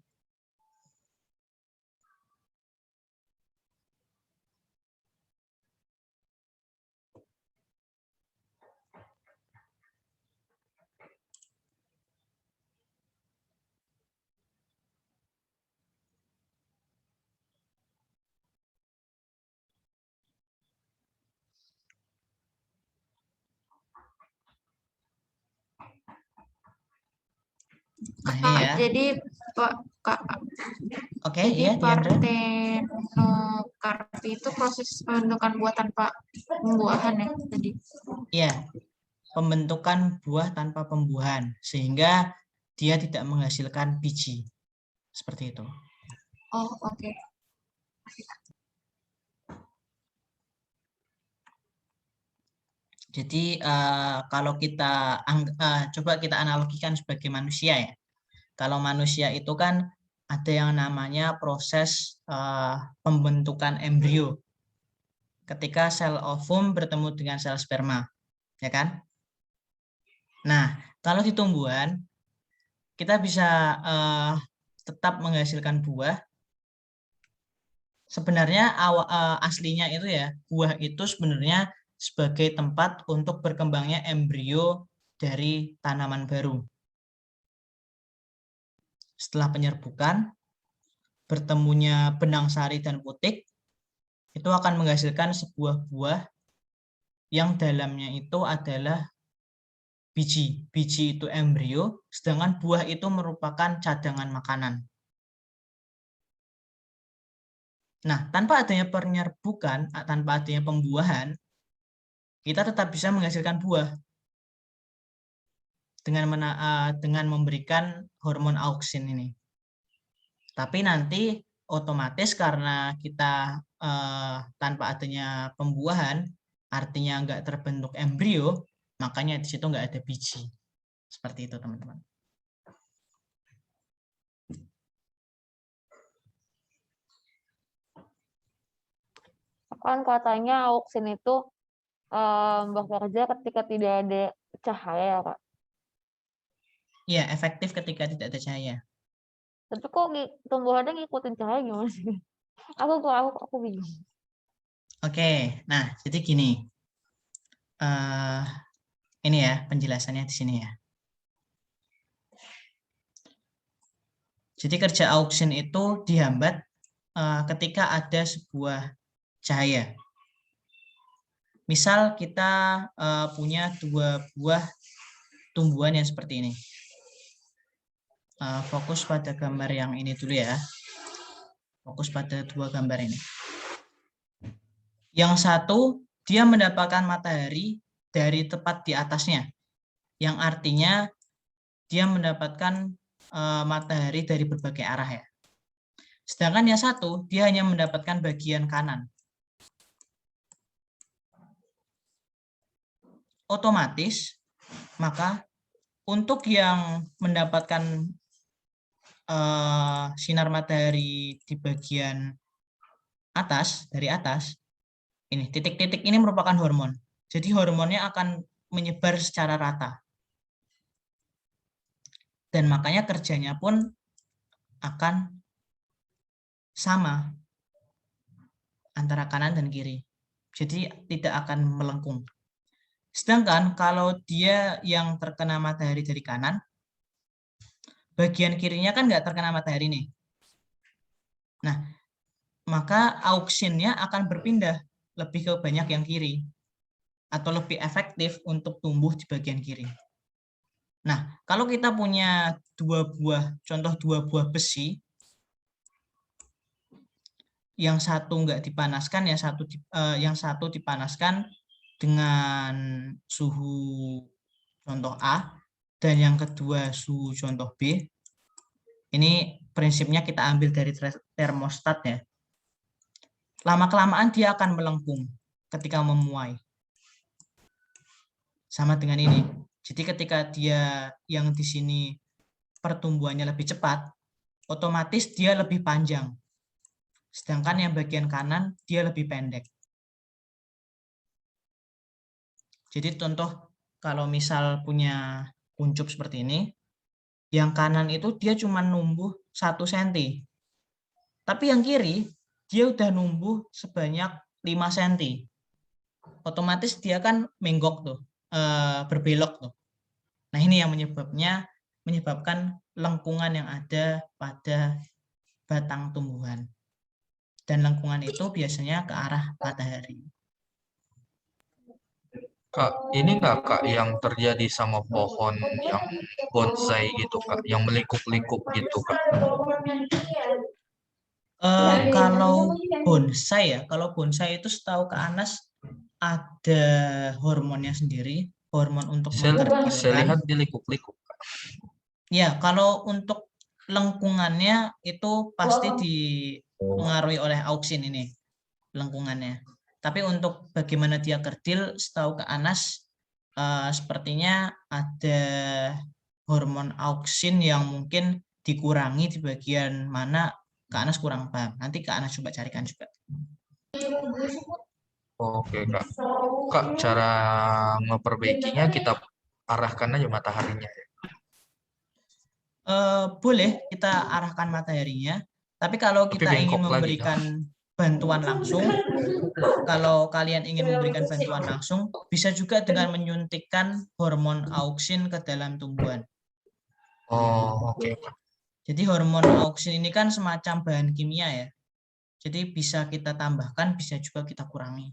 A: Nah, ini ya.
F: Jadi Pak Kak,
A: Oke,
F: jadi
A: iya, Diandra.
F: partenokarpi itu proses pembentukan buah tanpa pembuahan ya tadi.
A: Iya, pembentukan buah tanpa pembuahan sehingga dia tidak menghasilkan biji. Seperti itu.
F: Oh, oke.
A: Jadi kalau kita coba kita analogikan sebagai manusia ya. Kalau manusia itu kan ada yang namanya proses pembentukan embrio. Ketika sel ovum bertemu dengan sel sperma, ya kan? Nah, kalau di tumbuhan kita bisa tetap menghasilkan buah. Sebenarnya aslinya itu ya, buah itu sebenarnya sebagai tempat untuk berkembangnya embrio dari tanaman baru. Setelah penyerbukan, bertemunya benang sari dan putik, itu akan menghasilkan sebuah buah yang dalamnya itu adalah biji. Biji itu embrio, sedangkan buah itu merupakan cadangan makanan. Nah, tanpa adanya penyerbukan, tanpa adanya pembuahan, kita tetap bisa menghasilkan buah dengan memberikan hormon auksin ini. Tapi nanti otomatis karena kita tanpa adanya pembuahan, artinya nggak terbentuk embrio, makanya di situ nggak ada biji. Seperti itu, teman-teman.
D: kan katanya auksin itu bekerja ketika tidak ada cahaya ya, Kak.
A: Ya, efektif ketika tidak ada cahaya.
D: Tapi kok tumbuhannya ngikutin cahaya gimana sih? Aku bingung.
A: Oke, nah jadi gini. Ini ya penjelasannya di sini ya. Jadi kerja auksin itu dihambat ketika ada sebuah cahaya. Misal kita punya 2 buah tumbuhan yang seperti ini. Fokus pada gambar yang ini dulu ya. Fokus pada 2 gambar ini. Yang satu, dia mendapatkan matahari dari tepat di atasnya. Yang artinya dia mendapatkan matahari dari berbagai arah ya. Sedangkan yang satu, dia hanya mendapatkan bagian kanan. Otomatis, maka untuk yang mendapatkan sinar matahari di bagian atas, dari atas, ini titik-titik ini merupakan hormon. Jadi hormonnya akan menyebar secara rata. Dan makanya kerjanya pun akan sama antara kanan dan kiri. Jadi tidak akan melengkung. Sedangkan kalau dia yang terkena matahari dari kanan, bagian kirinya kan nggak terkena matahari nih. Nah, maka auksinnya akan berpindah lebih ke banyak yang kiri atau lebih efektif untuk tumbuh di bagian kiri. Nah, kalau kita punya contoh dua buah besi, yang satu nggak dipanaskan, yang satu dipanaskan dengan suhu contoh A, dan yang kedua suhu contoh B. Ini prinsipnya kita ambil dari termostat ya. Lama-kelamaan dia akan melengkung ketika memuai. Sama dengan ini. Jadi ketika dia yang di sini pertumbuhannya lebih cepat, otomatis dia lebih panjang. Sedangkan yang bagian kanan dia lebih pendek. Jadi contoh kalau misal punya kuncup seperti ini, yang kanan itu dia cuma numbuh 1 cm. Tapi yang kiri dia udah numbuh sebanyak 5 cm. Otomatis dia kan menggok tuh, berbelok tuh. Nah, ini yang menyebabkan lengkungan yang ada pada batang tumbuhan. Dan lengkungan itu biasanya ke arah matahari.
E: Kak, ini nggak Kak yang terjadi sama pohon yang bonsai gitu Kak, yang melikuk-likuk gitu Kak?
A: Kalau bonsai itu setahu Kak Anas ada hormonnya sendiri, hormon untuk
E: Saya
A: mengkerdilkan.
E: lihat dia likuk-likuk.
A: Ya, kalau untuk lengkungannya itu pasti dipengaruhi oleh auksin ini, lengkungannya. Tapi untuk bagaimana dia kerdil, setahu Kak Anas sepertinya ada hormon auksin yang mungkin dikurangi di bagian mana Kak Anas kurang paham. Nanti Kak Anas coba carikan juga.
E: Oke Kak. Kak, cara memperbaikinya kita arahkan aja mataharinya.
A: Boleh kita arahkan mataharinya, tapi kalau kita ingin memberikan bantuan langsung, kalau kalian ingin memberikan bantuan langsung, bisa juga dengan menyuntikkan hormon auksin ke dalam tumbuhan.
E: Oh, oke.
A: Jadi hormon auksin ini kan semacam bahan kimia ya. Jadi bisa kita tambahkan, bisa juga kita kurangi.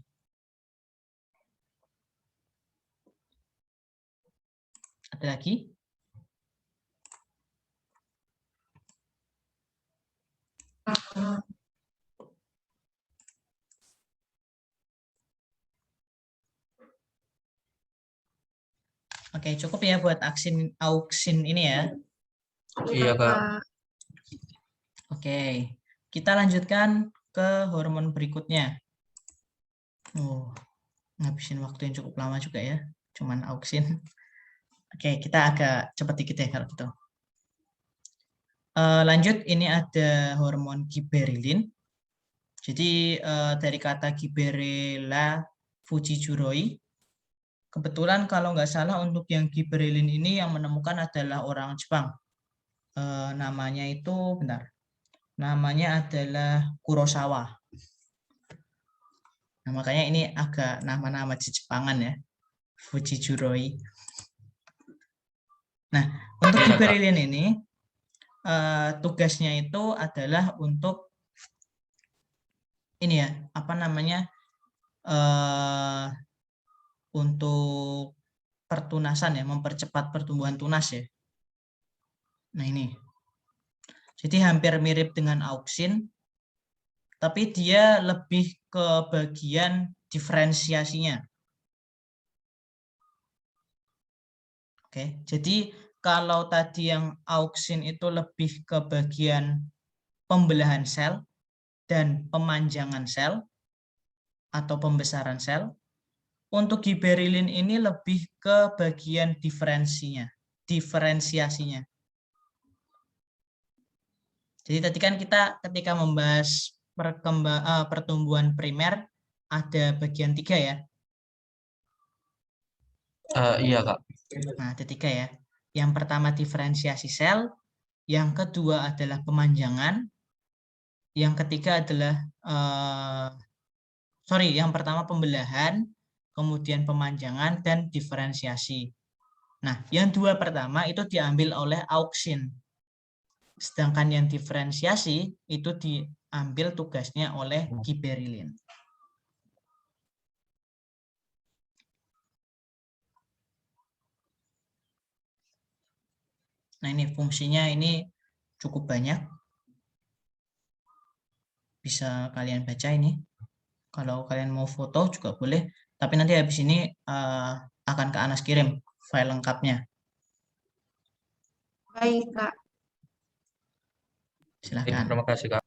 A: Ada lagi? Oke, cukup ya buat auksin ini ya.
E: Iya Kak.
A: Oke, kita lanjutkan ke hormon berikutnya. Ngabisin waktu yang cukup lama juga ya, cuman auksin. Oke, kita agak cepat dikit ya kalau gitu. Lanjut, ini ada hormon giberelin. Jadi dari kata Gibberella fujijuroi, kebetulan kalau nggak salah untuk yang gibberellin ini yang menemukan adalah orang Jepang. Namanya itu, bentar, namanya adalah Kurosawa. Nah, makanya ini agak nama-nama Jepangan ya, fujijuroi. Nah, untuk gibberellin ini tugasnya itu adalah untuk ini ya, apa namanya, untuk pertunasan ya, mempercepat pertumbuhan tunas ya. Nah ini, jadi hampir mirip dengan auksin, tapi dia lebih ke bagian diferensiasinya. Oke, jadi kalau tadi yang auksin itu lebih ke bagian pembelahan sel dan pemanjangan sel atau pembesaran sel, untuk gibberellin ini lebih ke bagian diferensiasinya. Jadi tadi kan kita ketika membahas pertumbuhan primer ada bagian 3 ya.
E: Iya, Kak.
A: Nah, ada 3 ya. Yang pertama diferensiasi sel, yang kedua adalah pemanjangan, yang ketiga adalah yang pertama pembelahan, kemudian pemanjangan dan diferensiasi. Nah, yang 2 pertama itu diambil oleh auksin. Sedangkan yang diferensiasi itu diambil tugasnya oleh gibberellin. Nah, ini fungsinya ini cukup banyak. Bisa kalian baca ini. Kalau kalian mau foto juga boleh. Tapi nanti habis ini akan ke Anas kirim file lengkapnya.
F: Baik, Kak.
A: Silakan.
E: Terima kasih, Kak.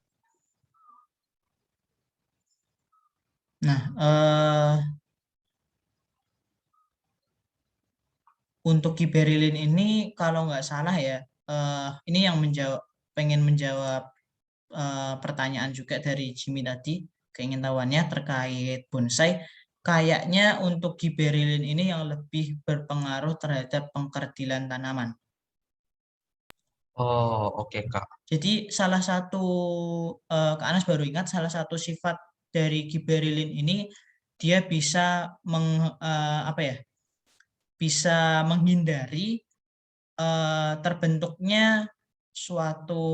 A: Nah, untuk gibberellin ini kalau nggak salah ya, ini yang pengen menjawab pertanyaan juga dari Jimmy tadi, keingintahuannya terkait bonsai. Kayaknya untuk gibberellin ini yang lebih berpengaruh terhadap pengkerdilan tanaman.
E: Oh, oke, Kak.
A: Jadi salah satu, Kak Anas baru ingat, salah satu sifat dari gibberellin ini dia bisa bisa menghindari terbentuknya suatu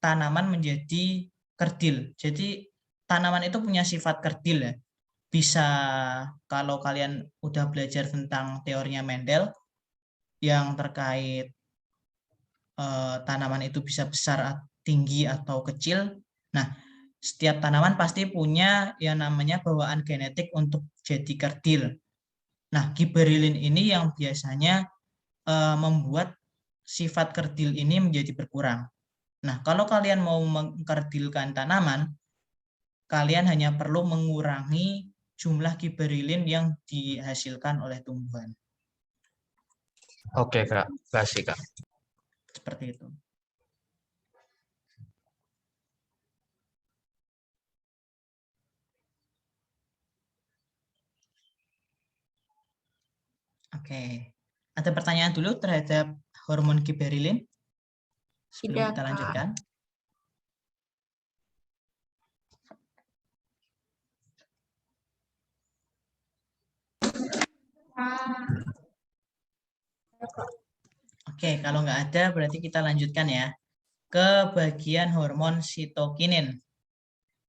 A: tanaman menjadi kerdil. Jadi tanaman itu punya sifat kerdil ya. Bisa, kalau kalian udah belajar tentang teorinya Mendel yang terkait tanaman itu bisa besar, tinggi atau kecil. Nah, setiap tanaman pasti punya yang namanya bawaan genetik untuk jadi kerdil. Nah, gibberellin ini yang biasanya membuat sifat kerdil ini menjadi berkurang. Nah, kalau kalian mau mengkerdilkan tanaman, kalian hanya perlu mengurangi jumlah gibberellin yang dihasilkan oleh tumbuhan.
E: Oke, Kak. Kasih, Kak.
A: Seperti itu. Oke. Ada pertanyaan dulu terhadap hormon gibberellin sebelum
F: Tidak,
A: kita
F: Kak.
A: lanjutkan? Oke, kalau nggak ada berarti kita lanjutkan ya ke bagian hormon sitokinin.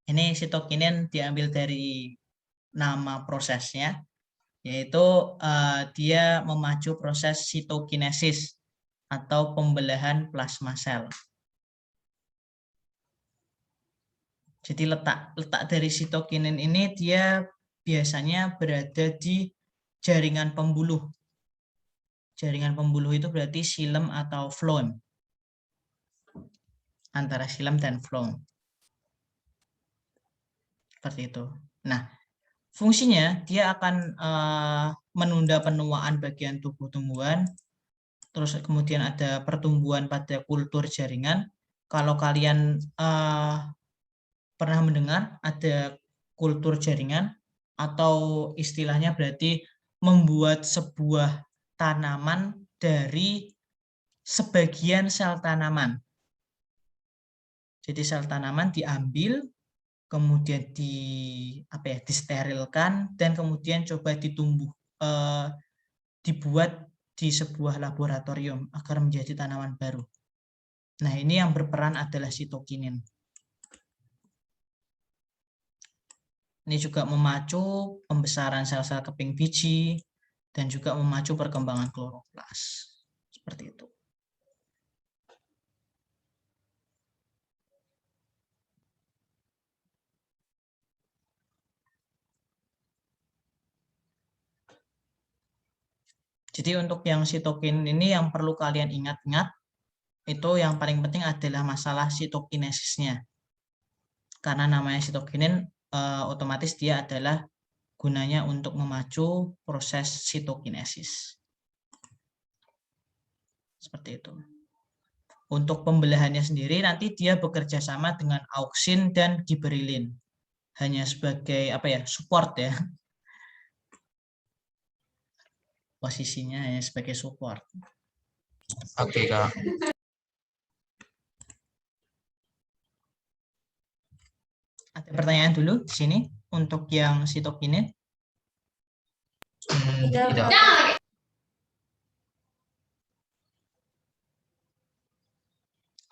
A: Ini sitokinin diambil dari nama prosesnya, yaitu dia memacu proses sitokinesis atau pembelahan plasma sel. Jadi letak dari sitokinin ini dia biasanya berada di jaringan pembuluh. Jaringan pembuluh itu berarti xilem atau phloem. Antara xilem dan phloem. Seperti itu. Nah, fungsinya dia akan menunda penuaan bagian tubuh tumbuhan. Terus kemudian ada pertumbuhan pada kultur jaringan. Kalau kalian pernah mendengar ada kultur jaringan, atau istilahnya berarti membuat sebuah tanaman dari sebagian sel tanaman. Jadi sel tanaman diambil, kemudian disterilkan, dan kemudian coba dibuat di sebuah laboratorium agar menjadi tanaman baru. Nah, ini yang berperan adalah sitokinin. Ini juga memacu pembesaran sel-sel keping biji dan juga memacu perkembangan kloroplas. Seperti itu. Jadi untuk yang sitokinin ini yang perlu kalian ingat-ingat, itu yang paling penting adalah masalah sitokinesisnya. Karena namanya sitokinin, otomatis dia adalah gunanya untuk memacu proses sitokinesis. Seperti itu. Untuk pembelahannya sendiri nanti dia bekerja sama dengan auksin dan giberilin. Hanya sebagai support ya. Posisinya hanya sebagai support.
E: Oke, Kak.
A: Ada pertanyaan dulu di sini untuk yang sitokinin?
E: Tidak.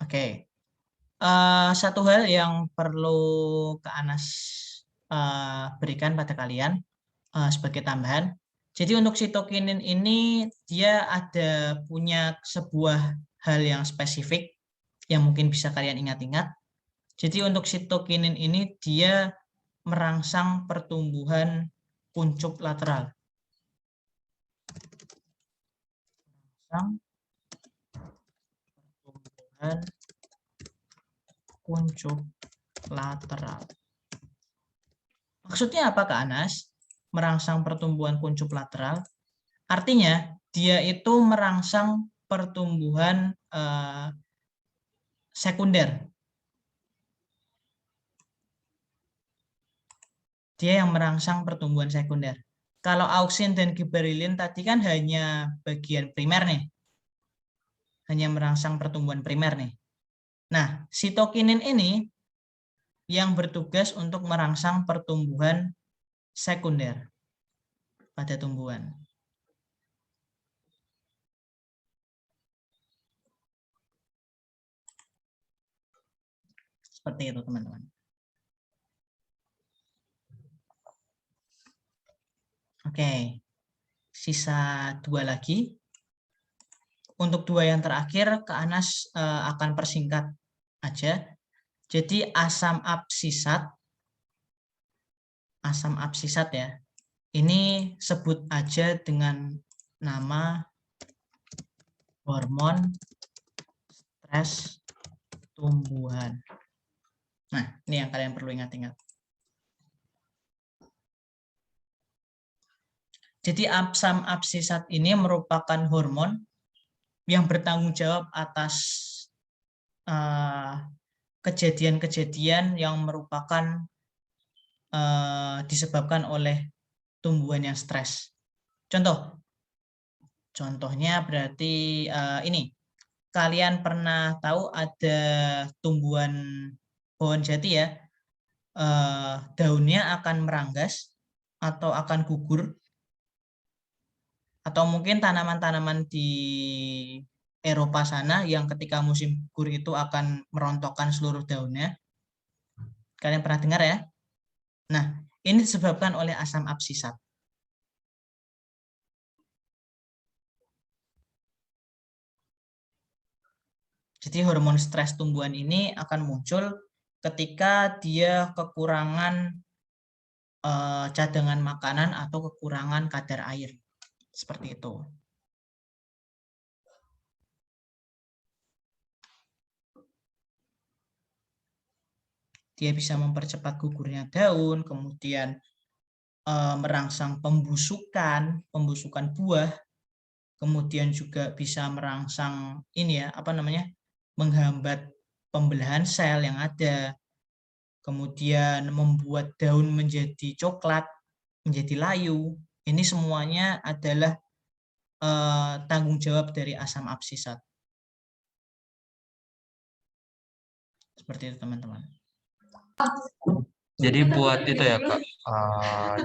A: Oke. Satu hal yang perlu Kak Anas berikan pada kalian sebagai tambahan. Jadi untuk sitokinin ini dia punya sebuah hal yang spesifik yang mungkin bisa kalian ingat-ingat. Jadi untuk sitokinin ini dia merangsang pertumbuhan kuncup lateral. Merangsang pertumbuhan kuncup lateral. Maksudnya apa, Kak Anas? Merangsang pertumbuhan kuncup lateral? Artinya dia itu merangsang pertumbuhan sekunder. Dia yang merangsang pertumbuhan sekunder. Kalau auksin dan giberilin tadi kan hanya bagian primer nih. Hanya merangsang pertumbuhan primer nih. Nah, sitokinin ini yang bertugas untuk merangsang pertumbuhan sekunder pada tumbuhan. Seperti itu, teman-teman. Oke, sisa 2 lagi. Untuk 2 yang terakhir, Kak Anas akan persingkat aja. Jadi asam absisat ya, ini sebut aja dengan nama hormon stres tumbuhan. Nah, ini yang kalian perlu ingat-ingat. Jadi asam absisat ini merupakan hormon yang bertanggung jawab atas kejadian-kejadian yang merupakan disebabkan oleh tumbuhan yang stres. Contohnya berarti ini. Kalian pernah tahu ada tumbuhan pohon jati ya, daunnya akan meranggas atau akan gugur. Atau mungkin tanaman-tanaman di Eropa sana yang ketika musim gugur itu akan merontokkan seluruh daunnya. Kalian pernah dengar ya? Nah, ini disebabkan oleh asam absisat. Jadi hormon stres tumbuhan ini akan muncul ketika dia kekurangan cadangan makanan atau kekurangan kadar air. Seperti itu. Dia bisa mempercepat gugurnya daun, kemudian merangsang pembusukan buah, kemudian juga bisa merangsang menghambat pembelahan sel yang ada, kemudian membuat daun menjadi coklat, menjadi layu. Ini semuanya adalah tanggung jawab dari asam absisat. Seperti itu teman-teman.
E: Jadi buat itu ya Kak,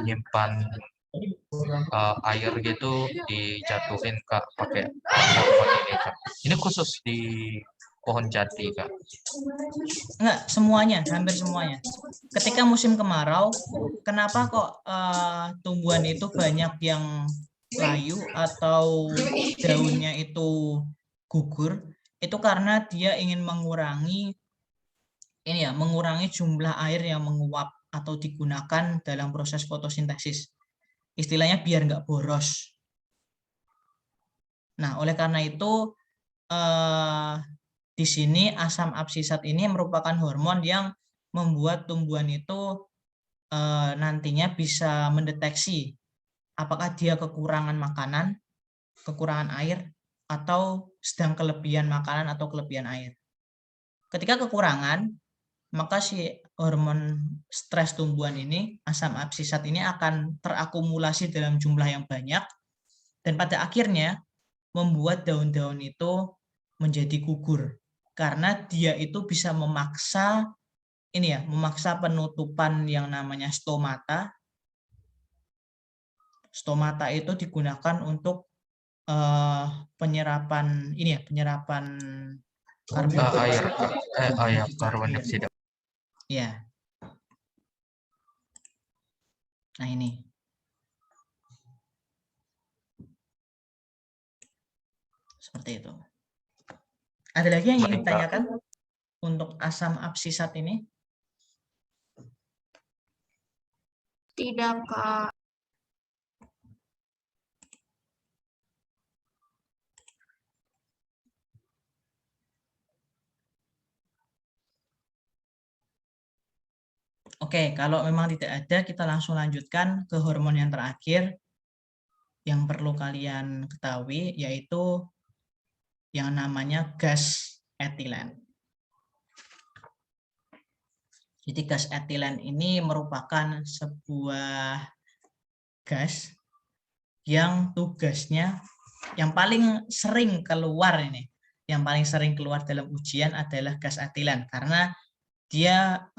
E: nyimpan air gitu dijatuhin Kak pakai hormon ini Kak. Ini khusus di pohon jati Kak.
A: Enggak, semuanya, hampir semuanya. Ketika musim kemarau, kenapa kok tumbuhan itu banyak yang layu atau daunnya itu gugur? Itu karena dia ingin mengurangi mengurangi jumlah air yang menguap atau digunakan dalam proses fotosintesis. Istilahnya biar nggak boros. Nah, oleh karena itu di sini asam absisat ini merupakan hormon yang membuat tumbuhan itu nantinya bisa mendeteksi apakah dia kekurangan makanan, kekurangan air, atau sedang kelebihan makanan atau kelebihan air. Ketika kekurangan, maka si hormon stres tumbuhan ini, asam absisat ini akan terakumulasi dalam jumlah yang banyak, dan pada akhirnya membuat daun-daun itu menjadi gugur. Karena dia itu bisa memaksa memaksa penutupan yang namanya stomata. Stomata itu digunakan untuk penyerapan penyerapan
E: air karbon dioksida.
A: Ya. Nah ini. Seperti itu. Ada lagi yang ingin ditanyakan untuk asam absisat ini?
F: Tidak, Kak.
A: Oke, kalau memang tidak ada, kita langsung lanjutkan ke hormon yang terakhir yang perlu kalian ketahui, yaitu yang namanya gas etilen. Jadi gas etilen ini merupakan sebuah gas yang tugasnya yang paling sering keluar dalam ujian adalah gas etilen, karena dia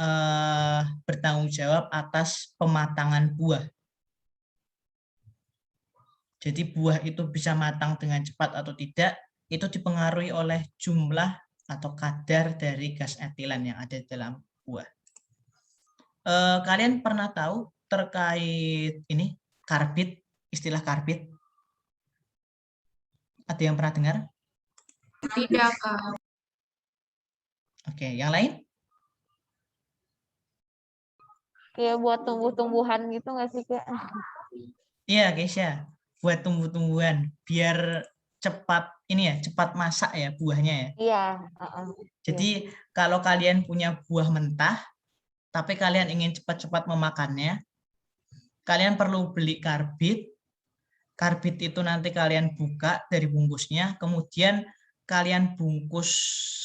A: bertanggung jawab atas pematangan buah. Jadi buah itu bisa matang dengan cepat atau tidak, itu dipengaruhi oleh jumlah atau kadar dari gas etilen yang ada di dalam buah. Kalian pernah tahu terkait ini karbit, istilah karbit? Ada yang pernah dengar?
F: Tidak, Kak.
A: Oke, yang lain?
D: Kayak buat tumbuh-tumbuhan gitu nggak sih Kak?
A: Iya, Keisha. Buat tumbuh-tumbuhan biar cepat cepat masak ya buahnya ya.
D: Iya.
A: Jadi kalau kalian punya buah mentah, tapi kalian ingin cepat-cepat memakannya, kalian perlu beli karbit. Karbit itu nanti kalian buka dari bungkusnya, kemudian kalian bungkus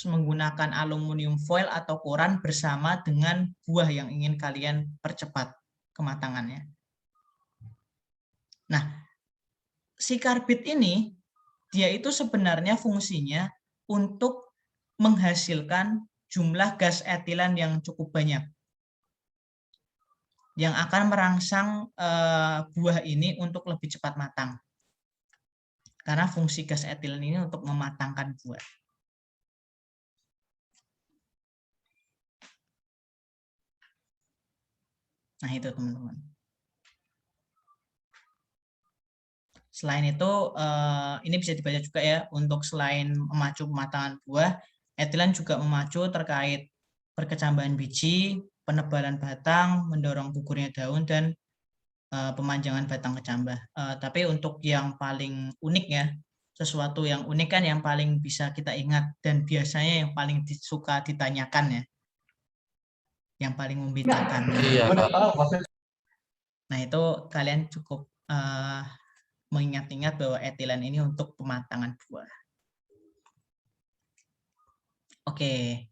A: menggunakan aluminium foil atau koran bersama dengan buah yang ingin kalian percepat kematangannya. Nah, si karbit ini, dia itu sebenarnya fungsinya untuk menghasilkan jumlah gas etilen yang cukup banyak, yang akan merangsang buah ini untuk lebih cepat matang. Karena fungsi gas etilen ini untuk mematangkan buah. Nah itu teman-teman. Selain itu, ini bisa dibaca juga ya, untuk selain memacu pematangan buah, etilen juga memacu terkait perkecambahan biji, penebalan batang, mendorong gugurnya daun, dan pemanjangan batang kecambah. Tapi untuk yang paling unik ya, sesuatu yang unik kan yang paling bisa kita ingat dan biasanya yang paling suka ditanyakan ya, yang paling membingungkan.
E: Iya,
A: Nah itu kalian cukup mengingat-ingat bahwa etilen ini untuk pematangan buah. Oke,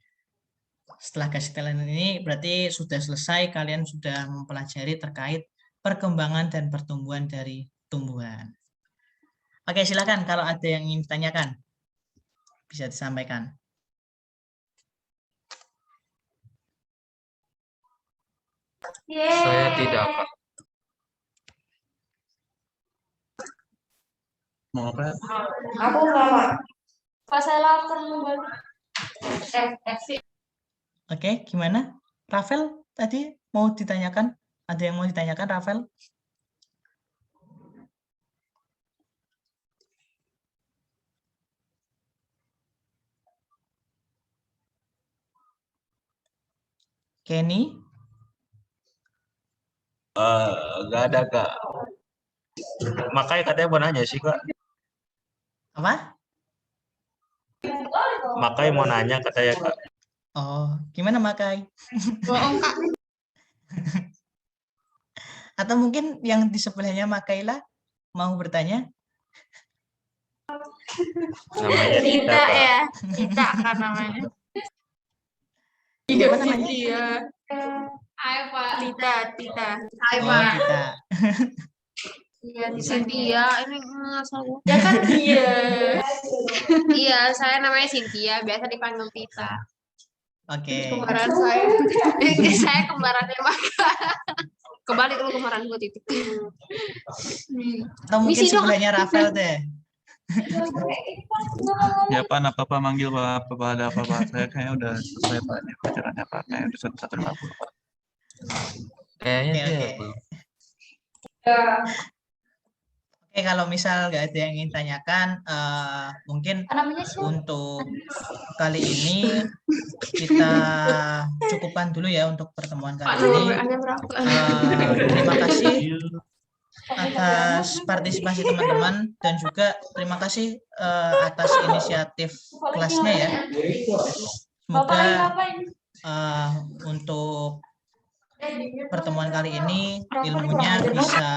A: Setelah kasih talent ini berarti sudah selesai, kalian sudah mempelajari terkait perkembangan dan pertumbuhan dari tumbuhan. Oke, silakan kalau ada yang ingin ditanyakan bisa disampaikan.
E: Saya tidak, Kak.
G: Mau apa?
H: Aku nggak. Pas saya lapar
A: Oke, gimana? Rafael tadi mau ditanyakan? Ada yang mau ditanyakan, Rafael? Kenny?
C: Nggak ada, Kak. Makanya katanya mau nanya sih, Kak.
A: Apa?
C: Makanya mau nanya katanya, Kak.
A: Oh, gimana Makai?
F: Bohong, Kak.
A: Atau mungkin yang di sebelahnya Makaila mau bertanya?
C: Namanya Tita,
F: Tita
C: Kak.
F: ya. Tita kan namanya.
A: Siapa namanya?
F: Iya.
H: Hai Pak.
F: Tita.
H: Hai
A: Oh,
H: Pak.
A: kita.
F: Iya,
H: Cynthia, ini asal
F: Ya kan iya.
H: Iya, saya namanya Cynthia, biasa dipanggil Tita.
A: Oke.
H: Kembaran saya. Saya kembarannya Maka. Kebalik lu kembaran gue titik.
A: Atau mungkin
H: Misi dong.
A: sebelahnya Rafael deh.
G: Ya Pak, apa-apa manggil Pak, apa ada apa-apa. Saya kayaknya udah selesai Pak, ini pelajarannya Pak. Kayaknya udah 150 Pak.
E: Kayaknya
A: Oke,
E: dia
A: oke.
E: belum.
A: Oke, kalau misal nggak ada yang ingin tanyakan, mungkin
F: Namanya siapa?
A: untuk kali ini kita cukupkan dulu ya untuk pertemuan kali ini.
H: WA-nya berapa?
A: Terima kasih atas partisipasi teman-teman dan juga terima kasih atas inisiatif kelasnya ya. Semoga untuk pertemuan kali ini ilmunya bisa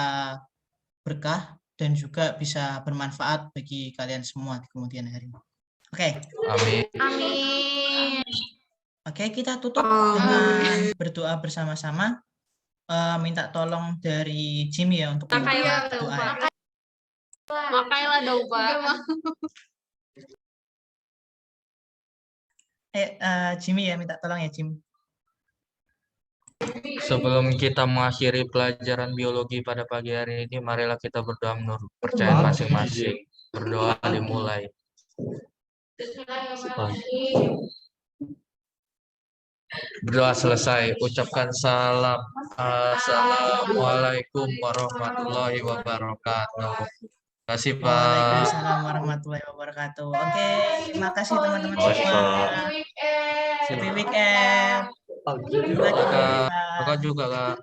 A: berkah dan juga bisa bermanfaat bagi kalian semua di kemudian hari. Oke.
E: Amin.
H: Amin.
A: Oke, kita tutup dengan berdoa bersama-sama. Minta tolong dari Jimmy ya untuk
H: Makailah
A: membuat
H: dong,
A: doa. ya.
H: Pak. Makailah dong, Pak.
A: Jimmy ya, minta tolong ya, Jim.
E: Sebelum kita mengakhiri pelajaran biologi pada pagi hari ini, marilah kita berdoa menurut percayaan masing-masing. Berdoa dimulai. Berdoa selesai. Ucapkan salam. Assalamualaikum warahmatullahi wabarakatuh. Terima kasih, Pak.
A: Waalaikumsalam warahmatullahi wabarakatuh. Oke, terima kasih teman-teman semua. Happy weekend.
E: Kakak juga, Kak.